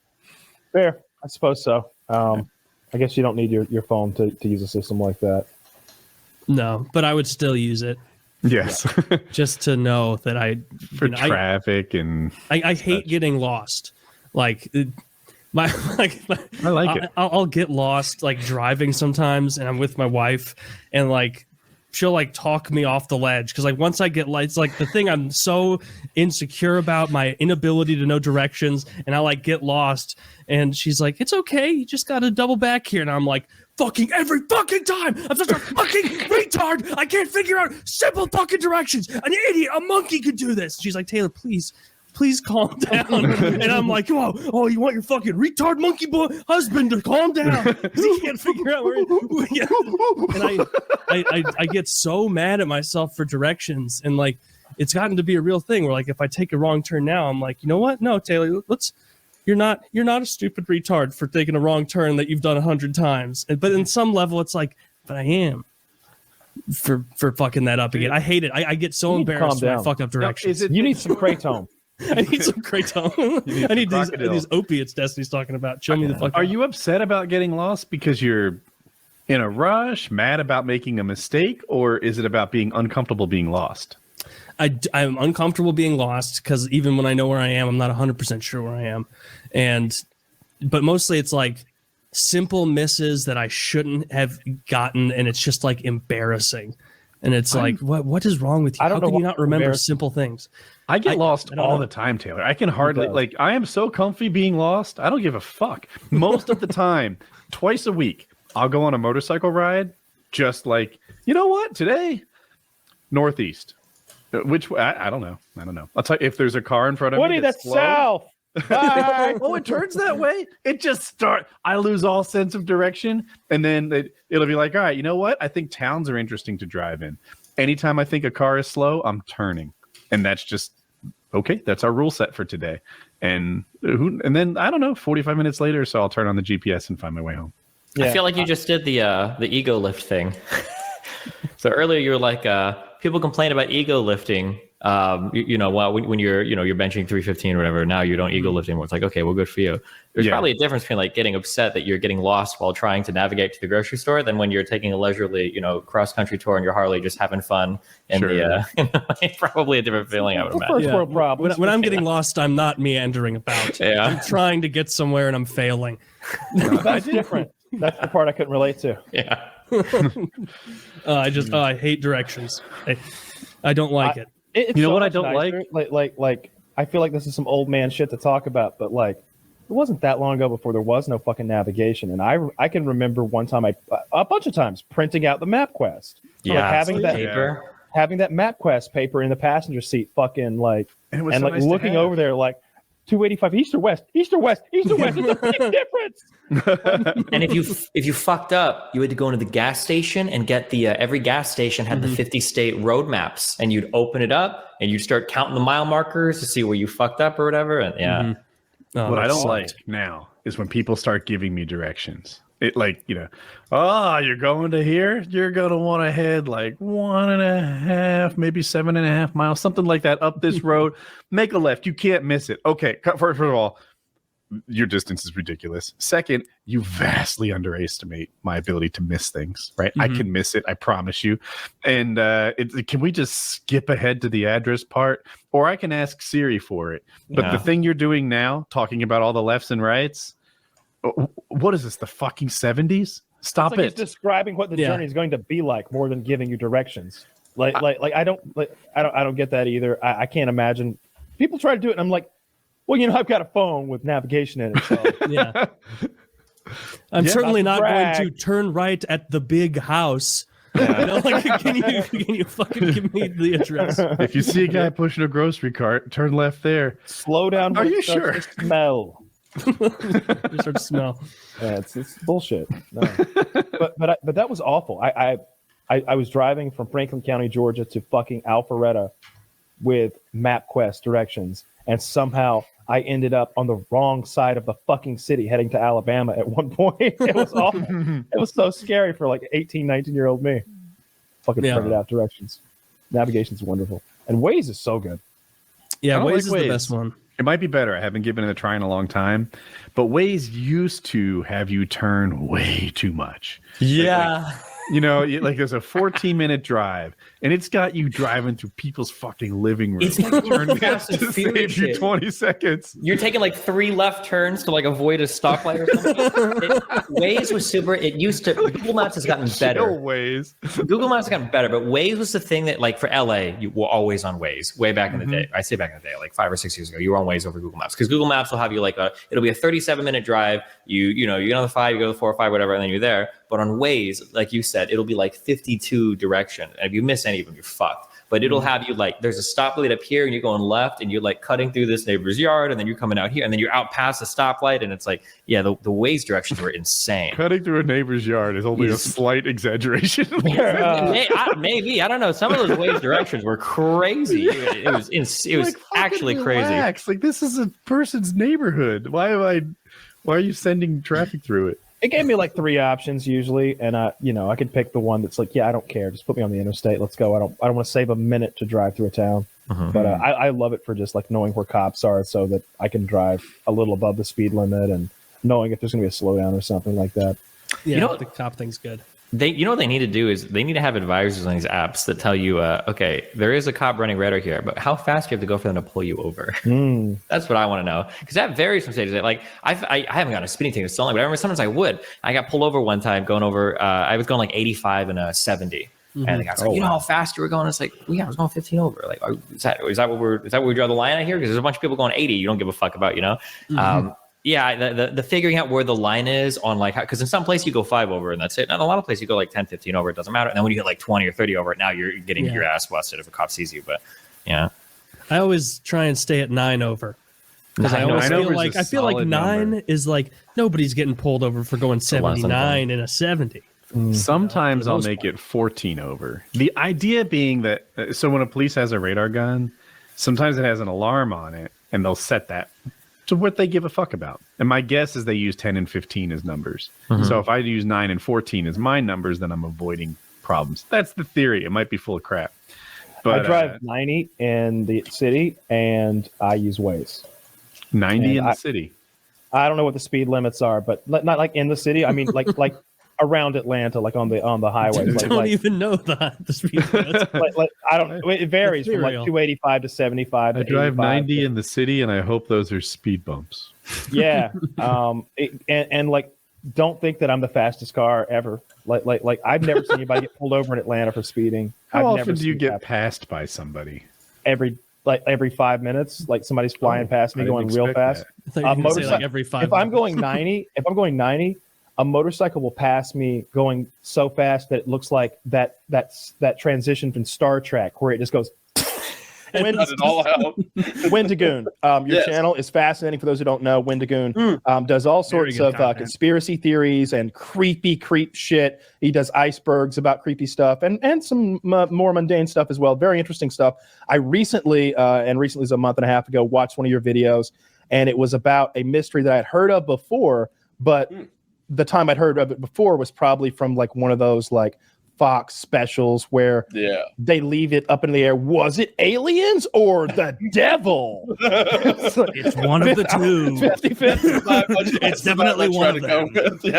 Fair. I suppose so. I guess you don't need your phone to use a system like that. No, but I would still use it. Yes. Just to know that I For traffic and I hate getting lost. Like I like it. I'll get lost like driving sometimes, and I'm with my wife, and like she'll like talk me off the ledge because like once I get it's like the thing I'm so insecure about, my inability to know directions, and I like get lost, and she's like, "It's okay, you just got to double back here," and I'm like, "Fucking every fucking time, I'm such a fucking retard. I can't figure out simple fucking directions. An idiot, a monkey could do this." She's like, "Taylor, please calm down." And I'm like, oh, you want your fucking retard monkey boy husband to calm down because he can't figure out where. And I get so mad at myself for directions, and like it's gotten to be a real thing where like if I take a wrong turn now, I'm like, you know what? No, Taylor, you're not a stupid retard for taking a wrong turn that you've done 100 times. But in some level, it's like, but I am for fucking that up again. I hate it. I get so embarrassed when I fuck up directions. You need some kratom. I need some kratom. I need these opiates Destiny's talking about. Show me the fuck. Are you upset about getting lost because you're in a rush, mad about making a mistake, or is it about being uncomfortable being lost? I'm uncomfortable being lost because even when I know where I am, I'm not 100% sure where I am. But mostly it's like simple misses that I shouldn't have gotten, and it's just like embarrassing. And it's like, what is wrong with you? How can you not remember simple things? I get lost all the time, Taylor. I can hardly, like, I am so comfy being lost. I don't give a fuck. Most of the time, twice a week, I'll go on a motorcycle ride, just like, you know what, today, northeast. Which way? I don't know. I'll tell you, if there's a car in front of me that's south. Oh, it turns that way? It just I lose all sense of direction, and then it'll be like, all right, you know what? I think towns are interesting to drive in. Anytime I think a car is slow, I'm turning. And that's just, okay, that's our rule set for today. And then, I don't know, 45 minutes later, so I'll turn on the GPS and find my way home. Yeah. I feel like you just did the ego lift thing. So earlier you were like, people complain about ego lifting. When you're benching 315 or whatever, now you don't ego lift anymore. It's like, okay, well, good for you. There's probably a difference between like getting upset that you're getting lost while trying to navigate to the grocery store than when you're taking a leisurely, cross country tour on your Harley, just having fun. And probably a different feeling, I would imagine. First world problem. When I'm getting lost, I'm not meandering about. Yeah. I'm trying to get somewhere and I'm failing. That's different. That's the part I couldn't relate to. Yeah. I hate directions. I don't like it. It's what I don't like? I feel like this is some old man shit to talk about, but like, it wasn't that long ago before there was no fucking navigation, and I can remember one time a bunch of times printing out the MapQuest, having that MapQuest paper in the passenger seat, fucking like, and so like looking over there like 285 east or west. It's a big difference. And if you fucked up, you had to go into the gas station and get the every gas station had the 50 state road maps, and you'd open it up and you'd start counting the mile markers to see where you fucked up or whatever. And what I don't like now is when people start giving me directions. It like, you're going to here, you're going to want to head like 1.5, maybe 7.5 miles, something like that up this road, make a left. You can't miss it. Okay. First of all, your distance is ridiculous. Second, you vastly underestimate my ability to miss things, right? I can miss it. I promise you. And can we just skip ahead to the address part, or I can ask Siri for it. But the thing you're doing now, talking about all the lefts and rights, what is this, the fucking 70s? Stop it. It's describing what the journey is going to be like more than giving you directions. I don't get that either. I can't imagine people try to do it, and I'm like, well, I've got a phone with navigation in it. So. I'm certainly not going to turn right at the big house. Can you fucking give me the address? If you see a guy pushing a grocery cart, turn left there. Slow down. Are you sure? Smell. You start to smell. Yeah, it's bullshit. No. But that was awful. I was driving from Franklin County, Georgia to fucking Alpharetta with MapQuest directions, and somehow I ended up on the wrong side of the fucking city heading to Alabama at one point. It was awful. It was so scary for like 18, 19-year-old me. Fucking printed out directions. Navigation's wonderful. And Waze is so good. Yeah, Waze is the best one. It might be better. I haven't given it a try in a long time. But Waze used to have you turn way too much. Yeah. You know, like there's a 14-minute drive, and it's got you driving through people's fucking living room. It's like Turn Fast and to Furious save you shit. 20 seconds. You're taking like 3 left turns to like avoid a stoplight or something. Waze was super. It used to. Google Maps has gotten better. Chill Waze. Google Maps has gotten better, but Waze was the thing that, like, for LA, you were always on Waze. Way back in the day, I say back in the day, like 5 or 6 years ago, you were on Waze over Google Maps because Google Maps will have you like it'll be a 37-minute drive. You get on the 5, you go to the 4 or 5, whatever, and then you're there. But on Waze, like you said, it'll be like 52 directions, and if you miss any of them, you're fucked. But it'll have you like, there's a stoplight up here and you're going left and you're like cutting through this neighbor's yard and then you're coming out here and then you're out past the stoplight and it's like, yeah, the Waze directions were insane. Cutting through a neighbor's yard is only a slight exaggeration. Maybe, I don't know. Some of those Waze directions were crazy. It was like, actually relax. crazy. Like, this is a person's neighborhood. Why are you sending traffic through it? It gave me like 3 options usually, and I could pick the one that's like, yeah, I don't care, just put me on the interstate, let's go. I don't want to save a minute to drive through a town. But I love it for just like knowing where cops are, so that I can drive a little above the speed limit and knowing if there's going to be a slowdown or something like that. Yeah, the cop thing's good. What they need to do is they need to have advisors on these apps that tell you, okay, there is a cop running red here, but how fast do you have to go for them to pull you over? That's what I want to know, because that varies from state to state. Like I haven't gotten a speeding ticket so long, but I remember sometimes I would. I got pulled over one time going over. I was going like 85 and a 70, and the guy's like, how fast you were going? It's like, well, yeah, I was going 15 over. Like, is that where we draw the line out here? Because there's a bunch of people going 80. You don't give a fuck about, Yeah, the figuring out where the line is on like, because in some place you go 5 over and that's it. And in a lot of places you go like 10, 15 over, it doesn't matter. And then when you get like 20 or 30 over it, now you're getting your ass busted if a cop sees you. But yeah, I always try and stay at 9 over. Because I always feel like 9 is like nobody's getting pulled over for going 79 in a 70. Sometimes I'll make it 14 over. The idea being that so when a police has a radar gun, sometimes it has an alarm on it, and they'll set that to what they give a fuck about. And my guess is they use 10 and 15 as numbers. So if I use 9 and 14 as my numbers, then I'm avoiding problems. That's the theory. It might be full of crap. But I drive 90 in the city, and I use Waze. 90 in the city. I don't know what the speed limits are, but not like in the city. I mean, like around Atlanta, like on the highways. I don't even know the speed limits. I don't. It varies from like 285 to 75. I drive 90 in the city, and I hope those are speed bumps. Yeah. And like, don't think that I'm the fastest car ever. Like I've never seen anybody get pulled over in Atlanta for speeding. How often do you get passed by somebody? Every 5 minutes, like somebody's flying past me going real fast. Like every 5 if I'm going 90, a motorcycle will pass me going so fast that it looks like that transition from Star Trek where it just goes. Wendigoon. Your channel is fascinating for those who don't know. Wendigoon does all sorts of conspiracy theories and creep shit. He does icebergs about creepy stuff and some more mundane stuff as well. Very interesting stuff. I recently is a month and a half ago, watched one of your videos, and it was about a mystery that I had heard of before, but the time I'd heard of it before was probably from like one of those like Fox specials where they leave it up in the air. Was it aliens or the devil? It's one of the two. 50-50. It's definitely one of them.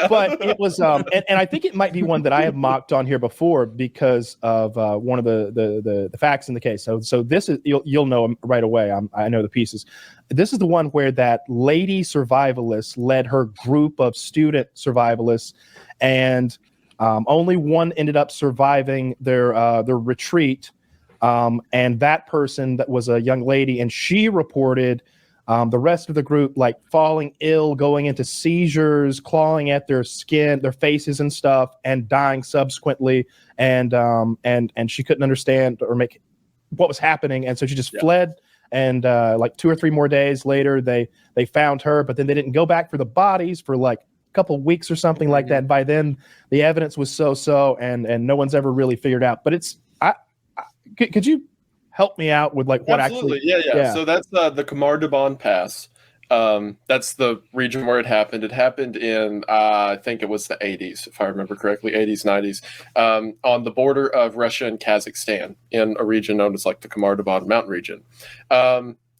But it was, and I think it might be one that I have mocked on here before because of one of the facts in the case. So this is you'll know right away. I know the pieces. This is the one where that lady survivalist led her group of student survivalists, and only one ended up surviving their retreat, and that person that was a young lady, and she reported the rest of the group like falling ill, going into seizures, clawing at their skin, their faces and stuff, and dying subsequently. And she couldn't understand or make what was happening, and so she just fled. And like 2 or 3 more days later, they found her, but then they didn't go back for the bodies for like couple of weeks or something like that. And by then the evidence was so and no one's ever really figured out. But it's could you help me out with like what Absolutely. Yeah. So that's the Khamar Daban Pass. That's the region where it happened. It happened in I think it was the 80s, if I remember correctly, 80s, 90s, on the border of Russia and Kazakhstan in a region known as like the Khamar Daban mountain region.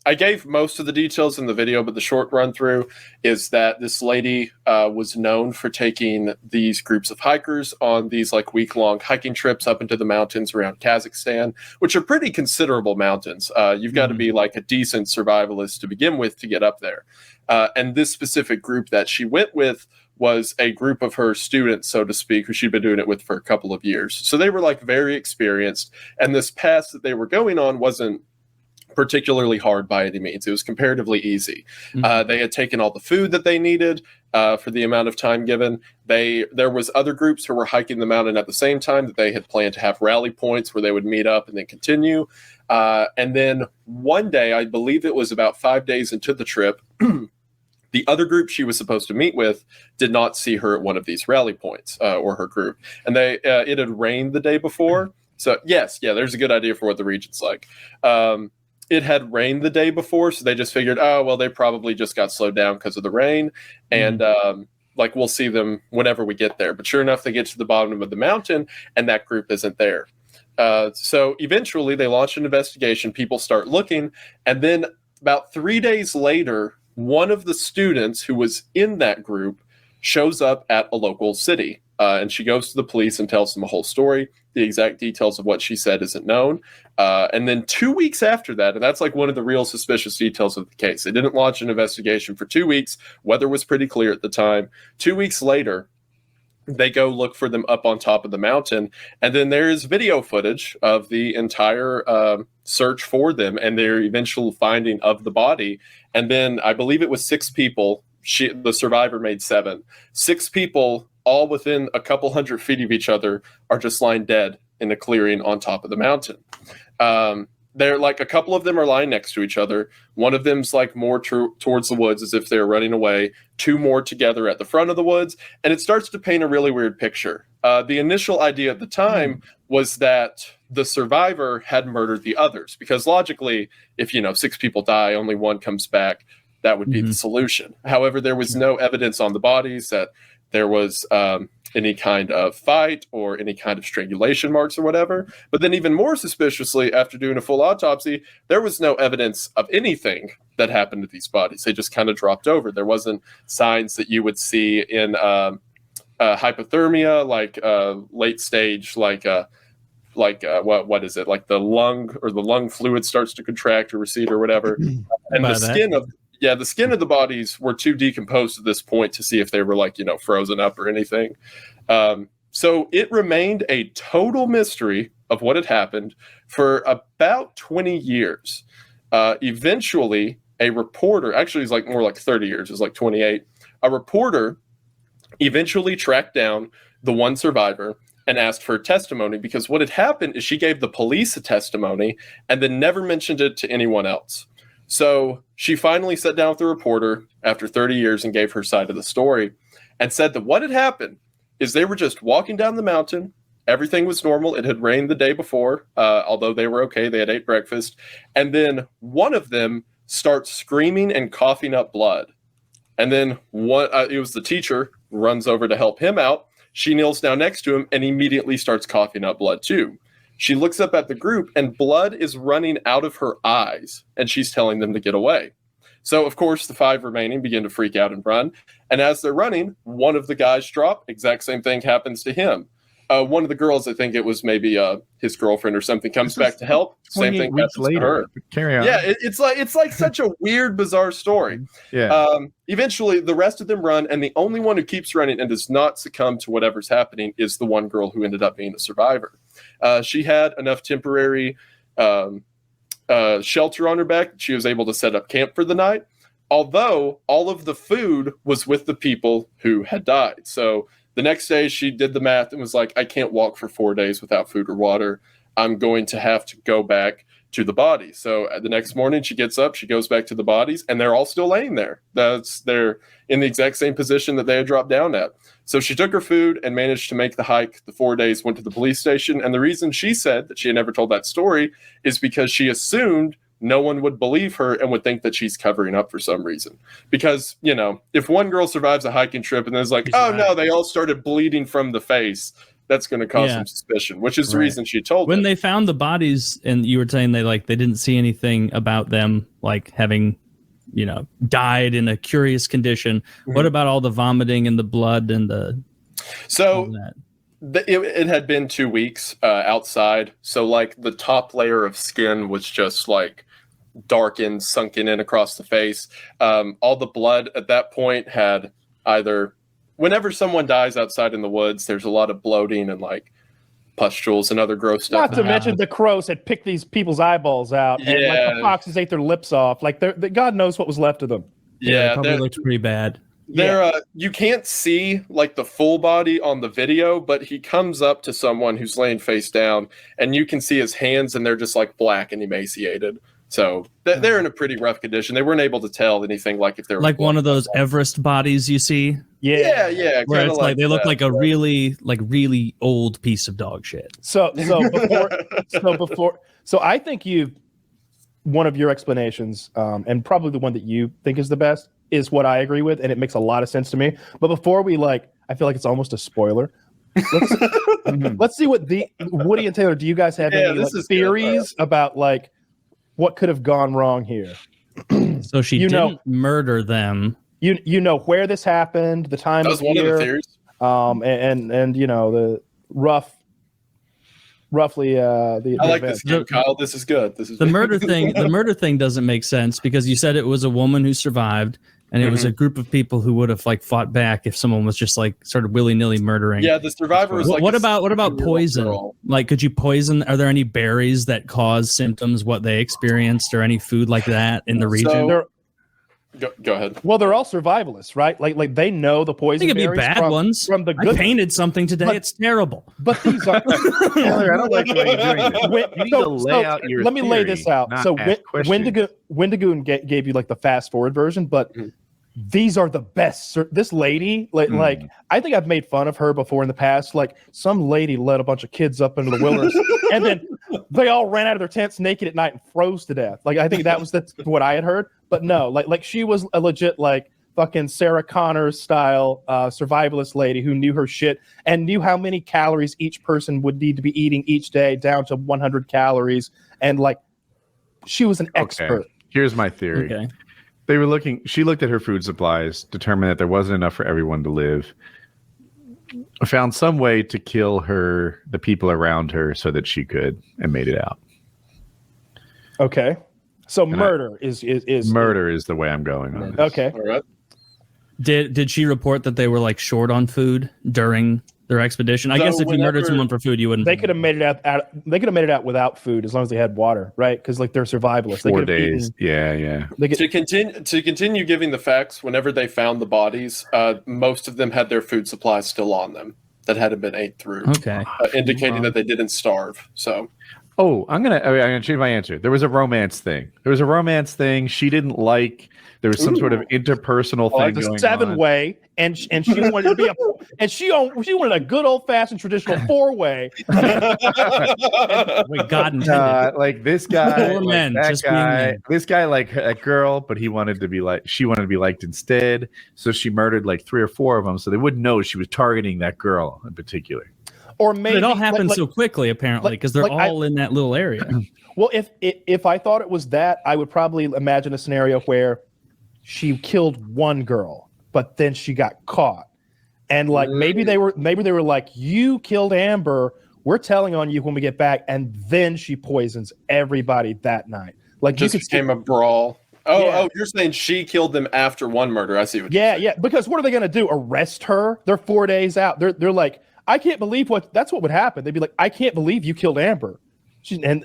I gave most of the details in the video, but the short run through is that this lady was known for taking these groups of hikers on these like week-long hiking trips up into the mountains around Kazakhstan, which are pretty considerable mountains. You've got to be like a decent survivalist to begin with to get up there. And this specific group that she went with was a group of her students, so to speak, who she'd been doing it with for a couple of years. So they were like very experienced. And this pass that they were going on wasn't particularly hard by any means. It was comparatively easy. They had taken all the food that they needed for the amount of time given. There was other groups who were hiking the mountain at the same time that they had planned to have rally points where they would meet up and then continue. And then one day, I believe it was about 5 days into the trip, the other group she was supposed to meet with did not see her at one of these rally points, or her group. And it had rained the day before. So there's a good idea for what the region's like. It had rained the day before, so they just figured, oh, well, they probably just got slowed down because of the rain. And we'll see them whenever we get there. But sure enough, they get to the bottom of the mountain, and that group isn't there. So eventually they launch an investigation. People start looking. And then about 3 days later, one of the students who was in that group shows up at a local city. And she goes to the police and tells them the whole story. The exact details of what she said isn't known. And then 2 weeks after that, and that's like one of the real suspicious details of the case. They didn't launch an investigation for 2 weeks. Weather was pretty clear at the time. 2 weeks later, they go look for them up on top of the mountain. And then there is video footage of the entire search for them and their eventual finding of the body. And then I believe it was 6 people. The survivor made 7. 6 people, all within a couple hundred feet of each other, are just lying dead in a clearing on top of the mountain. They're like, a couple of them are lying next to each other. One of them's like more towards the woods as if they're running away. 2 more together at the front of the woods. And it starts to paint a really weird picture. The initial idea at the time was that the survivor had murdered the others, because logically, if 6 people die, only 1 comes back, that would be the solution. However, there was no evidence on the bodies that there was any kind of fight or any kind of strangulation marks or whatever. But then even more suspiciously, after doing a full autopsy, there was no evidence of anything that happened to these bodies. They just kind of dropped over. There wasn't signs that you would see in hypothermia, like late stage, what is it? Like the lung fluid starts to contract or recede or whatever. And the skin of the bodies were too decomposed at this point to see if they were frozen up or anything. So it remained a total mystery of what had happened for about 20 years. Eventually, a reporter, actually it's more like 30 years, it's like 28. A reporter eventually tracked down the one survivor and asked for testimony, because what had happened is she gave the police a testimony and then never mentioned it to anyone else. So she finally sat down with the reporter after 30 years and gave her side of the story and said that what had happened is they were just walking down the mountain. Everything was normal. It had rained the day before, although they were okay. They had ate breakfast. And then one of them starts screaming and coughing up blood. And then it was the teacher, runs over to help him out. She kneels down next to him and immediately starts coughing up blood too. She looks up at the group and blood is running out of her eyes, and she's telling them to get away. So, of course, the 5 remaining begin to freak out and run. And as they're running, one of the guys drop. Exact same thing happens to him. One of the girls, I think it was maybe his girlfriend or something, comes back to help. Same thing happens to her. Carry on. Yeah, it's like such a weird, bizarre story. Yeah. Eventually, the rest of them run, and the only one who keeps running and does not succumb to whatever's happening is the one girl who ended up being a survivor. She had enough temporary shelter on her back that she was able to set up camp for the night, although all of the food was with the people who had died. So the next day she did the math and was like, I can't walk for 4 days without food or water. I'm going to have to go back to the bodies. So the next morning she gets up, she goes back to the bodies, and they're all still laying there. They're in the exact same position that they had dropped down at. So she took her food and managed to make the hike. The 4 days, went to the police station. And the reason she said that she had never told that story is because she assumed no one would believe her and would think that she's covering up for some reason. Because, if one girl survives a hiking trip and then is like, oh no, they all started bleeding from the face, that's going to cause Yeah. some suspicion, which is the Right. reason she told When him. they found the bodies, and you were saying they didn't see anything about them like having, died in a curious condition. What about all the vomiting and the blood and all So that? it had been 2 weeks outside, so like the top layer of skin was just like darkened, sunken in across the face. All the blood at that point had either, whenever someone dies outside in the woods, there's a lot of bloating and like pustules and other gross stuff. Not to mention the crows had picked these people's eyeballs out, and like the Yeah. foxes ate their lips off. Like God knows what was left of them. It Yeah, probably they're- looks pretty bad. you can't see like the full body on the video, but he comes up to someone who's laying face down, and you can see his hands, and they're just like black and emaciated. So they're in a pretty rough condition. They weren't able to tell anything like if they were Like one of those Everest bodies you see, Yeah, where kinda it's like they look that. like a really old piece of dog shit. So I think one of your explanations, and probably the one that you think is the best, is what I agree with, and it makes a lot of sense to me. But before I feel like it's almost a spoiler. Let's see what Woody and Taylor. Do you guys have any this is theories about like what could have gone wrong here? So she didn't murder them. You know where this happened, the time That was of one year, of the theories. and the roughly the I like event. this game, Kyle. This is good. This is The murder thing. The murder thing doesn't make sense because you said it was a woman who survived, and it was a group of people who would have like fought back if someone was just like started willy-nilly murdering. Yeah, the survivor was like. What about poison? girl. Like, could you poison? Are there any berries that cause symptoms what they experienced, or any food like that in the region? So, go ahead. Well, they're all survivalists, right? Like they know the I poison. think it'd be berries bad ones. from the I good. painted something today. But- It's terrible. But these are. Taylor, I don't like the way you're doing this. When- You need to lay out your let me lay theory, this out. not So ask questions. Wendigoon gave you like the fast forward version, but these are the best. This lady, like I think I've made fun of her before in the past. Like some lady led a bunch of kids up into the wilderness, and then they all ran out of their tents naked at night and froze to death. Like I think that's what I had heard. But no, like she was a legit like fucking Sarah Connors style survivalist lady who knew her shit and knew how many calories each person would need to be eating each day down to 100 calories. And like, she was an expert. Here's my theory. Okay. She looked at her food supplies, determined that there wasn't enough for everyone to live, found some way to kill the people around her so that she could, and made it out. Okay. So murder is Murder is the way I'm going on this. Okay. All right. Did she report that they were like short on food during their expedition? I So guess if you murdered whenever- someone for food, you wouldn't. They could have made it out. They could have made it out without food as long as they had water, right? Because like they're survivalists. They 4 could have days. eaten- Yeah. They To continue giving the facts, whenever they found the bodies, most of them had their food supplies still on them that hadn't been ate through, Okay. indicating that they didn't starve. So Oh, I'm gonna change my answer. There was a romance thing. She didn't like. There was some sort of interpersonal thing it's a going 7-way, and she wanted to be she wanted a good old fashioned traditional 4-way. Wait, God intended. like this guy, Poor like men, that just being guy, men. this guy like a girl, but she wanted to be liked instead. So she murdered like 3 or 4 of them, so they wouldn't know she was targeting that girl in particular. Or But maybe it all happened like- so quickly, apparently, because they're like I- all in that little area. Well, if I thought it was that, I would probably imagine a scenario where she killed one girl, but then she got caught, and like maybe they were like, you killed Amber, we're telling on you when we get back, and then she poisons everybody that night. Like just you could became a brawl. Oh, Yeah. you're saying she killed them after one murder? I see what. yeah, because what are they going to do? Arrest her? They're 4 days out. They're like, I can't believe that's what would happen. They'd be like, I can't believe you killed Amber. And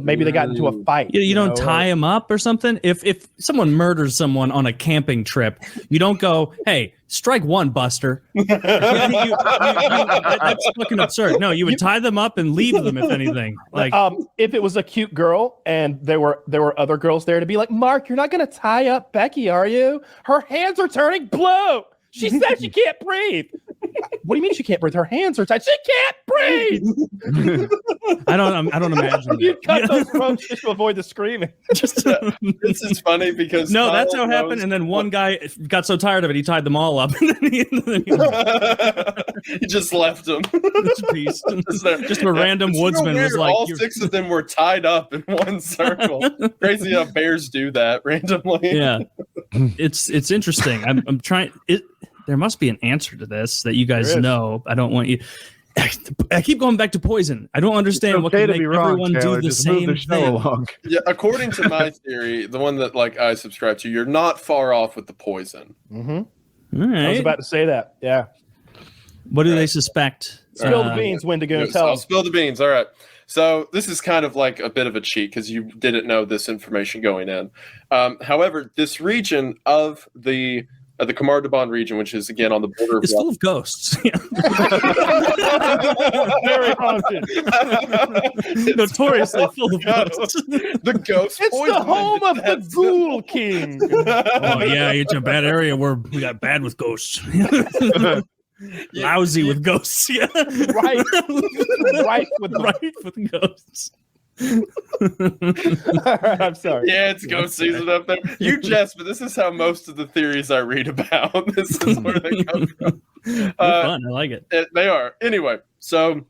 maybe they got into a fight. You don't know, tie him up or something. If someone murders someone on a camping trip, you don't go, "Hey, strike one, Buster." That's fucking absurd. No, you would tie them up and leave them, if anything. Like, if it was a cute girl and there were other girls there to be like, Mark, you're not going to tie up Becky, are you? Her hands are turning blue. She said she can't breathe. What do you mean she can't breathe? Her hands are tied. She can't breathe. Freeze! I don't imagine. You cut that. those ropes just to avoid the screaming. Just This is funny because no, that's Kyle how it happened. knows And then one guy got so tired of it, he tied them all up. And then he just left them. Peace. Just a random It's woodsman real was weird. like, all 6 of them were tied up in one circle. Crazy how bears do that randomly. yeah, it's interesting. I'm trying. There must be an answer to this that you guys know. I don't want you. I keep going back to poison. I don't understand what can make everyone do the same thing. Along. Yeah, according to my theory, the one that like I subscribe to, you're not far off with the poison. Mm-hmm. All right. I was about to say that. Yeah. What do they suspect? Spill the beans, Wendigo. I'll Tell them. spill the beans. All right. So this is kind of like a bit of a cheat because you didn't know this information going in. However, this region of the Khamar Daban region, which is again on the border of It's full of ghosts. Very haunted. Notoriously full of ghosts. the ghost. It's the home of the Ghoul King. Oh yeah, it's a bad area where we got bad with ghosts. Lousy with ghosts. Yeah. Right. Right with ghosts. All right, I'm sorry. Yeah, it's ghost season up there. You jest, but this is how most of the theories I read about. This is where they come from. They're fun. I like it. They are. Anyway, so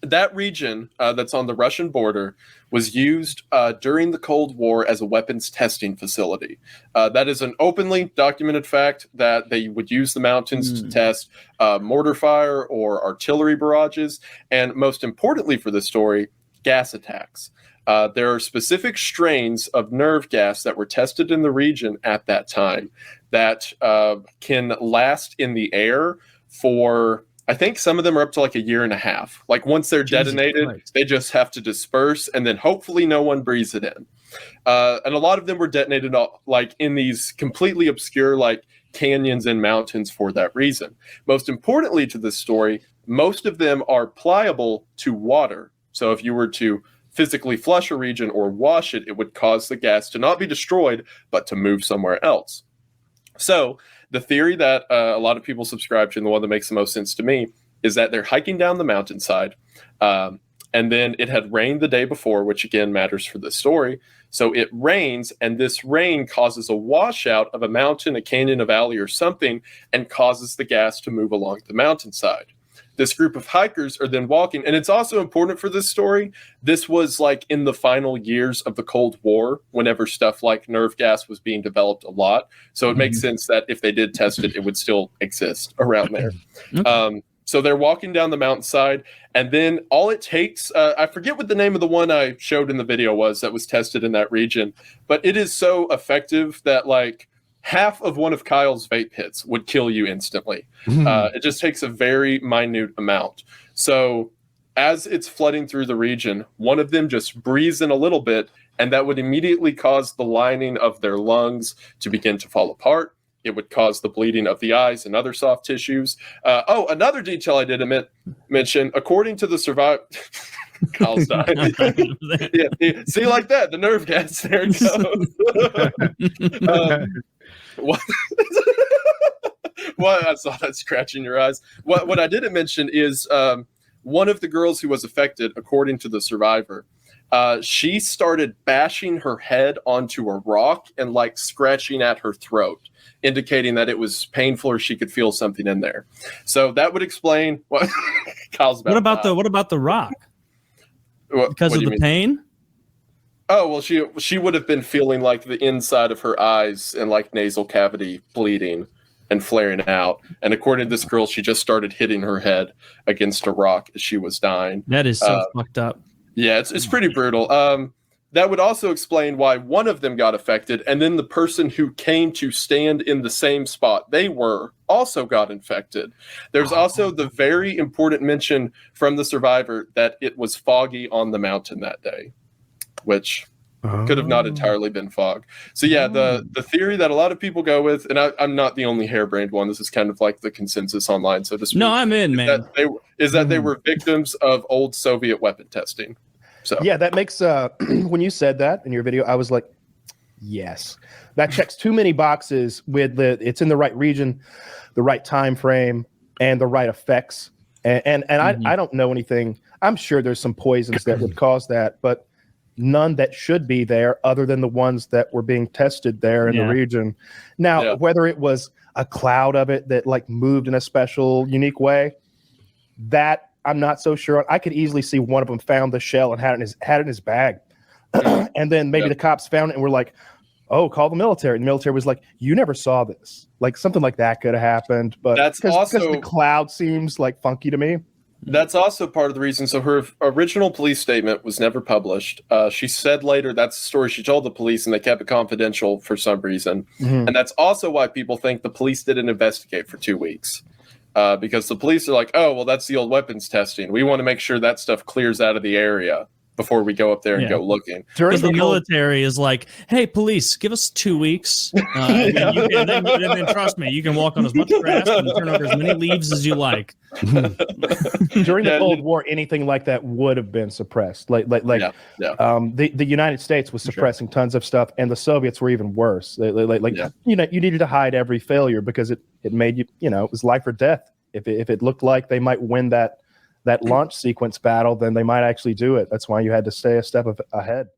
that region that's on the Russian border was used during the Cold War as a weapons testing facility. That is an openly documented fact that they would use the mountains to test mortar fire or artillery barrages. And most importantly for this story, gas attacks. There are specific strains of nerve gas that were tested in the region at that time that can last in the air for, I think some of them are up to like a year and a half. Like once they're detonated, they just have to disperse and then hopefully no one breathes it in. And a lot of them were detonated like in these completely obscure like canyons and mountains for that reason. Most importantly to this story, most of them are pliable to water. So if you were to physically flush a region or wash it, it would cause the gas to not be destroyed, but to move somewhere else. So the theory that a lot of people subscribe to, and the one that makes the most sense to me, is that they're hiking down the mountainside, and then it had rained the day before, which again matters for this story. So it rains, and this rain causes a washout of a mountain, a canyon, a valley, or something, and causes the gas to move along the mountainside. This group of hikers are then walking, and it's also important for this story. This was like in the final years of the Cold War, whenever stuff like nerve gas was being developed a lot. So it makes sense that if they did test it, it would still exist around there. So they're walking down the mountainside, and then all it takes, I forget what the name of the one I showed in the video was that was tested in that region, but it is so effective that like half of one of Kyle's vape hits would kill you instantly. It just takes a very minute amount. So as it's flooding through the region, one of them just breathes in a little bit, and that would immediately cause the lining of their lungs to begin to fall apart. It would cause the bleeding of the eyes and other soft tissues. Another detail I didn't mention, according to the survivor... Kyle's dying. yeah, see, like that, the nerve gas, there it goes. What? Well, I saw that scratching your eyes. What I didn't mention is one of the girls who was affected, according to the survivor, she started bashing her head onto a rock and like scratching at her throat, indicating that it was painful or she could feel something in there. So that would explain what Kyle's about. What about the rock? Because of the pain? Oh, well, she would have been feeling like the inside of her eyes and like nasal cavity bleeding and flaring out. And according to this girl, she just started hitting her head against a rock as she was dying. That is so fucked up. Yeah, it's pretty brutal. That would also explain why one of them got affected, and then the person who came to stand in the same spot they were also got infected. There's also the very important mention from the survivor that it was foggy on the mountain that day, which could have not entirely been fog. So yeah, the theory that a lot of people go with, and I'm not the only harebrained one, this is kind of like the consensus online, so to speak. No, I'm in, man. That they were victims of old Soviet weapon testing. So yeah, that makes when you said that in your video, I was like, yes, that checks too many boxes with it's in the right region, the right time frame, and the right effects. And I don't know anything. I'm sure there's some poisons that would cause that, but none that should be there other than the ones that were being tested there in the region. Now, whether it was a cloud of it that like moved in a special, unique way, that I'm not so sure. I could easily see one of them found the shell and had it in his bag. And then maybe the cops found it and were like, oh, call the military. And the military was like, you never saw this. Like something like that could have happened. But that's because also the cloud seems like funky to me. That's also part of the reason. So her original police statement was never published. She said later that's the story she told the police, and they kept it confidential for some reason. And that's also why people think the police didn't investigate for 2 weeks. Because the police are like, oh, well, that's the old weapons testing. We want to make sure that stuff clears out of the area before we go up there and go looking. Because the military is like, hey, police, give us 2 weeks. And then trust me, you can walk on as much grass and turn over as many leaves as you like. During the Cold War, anything like that would have been suppressed. The United States was suppressing tons of stuff, and the Soviets were even worse. You needed to hide every failure because it made you, it was life or death. If it looked like they might win that launch sequence battle, then they might actually do it. That's why you had to stay a step ahead.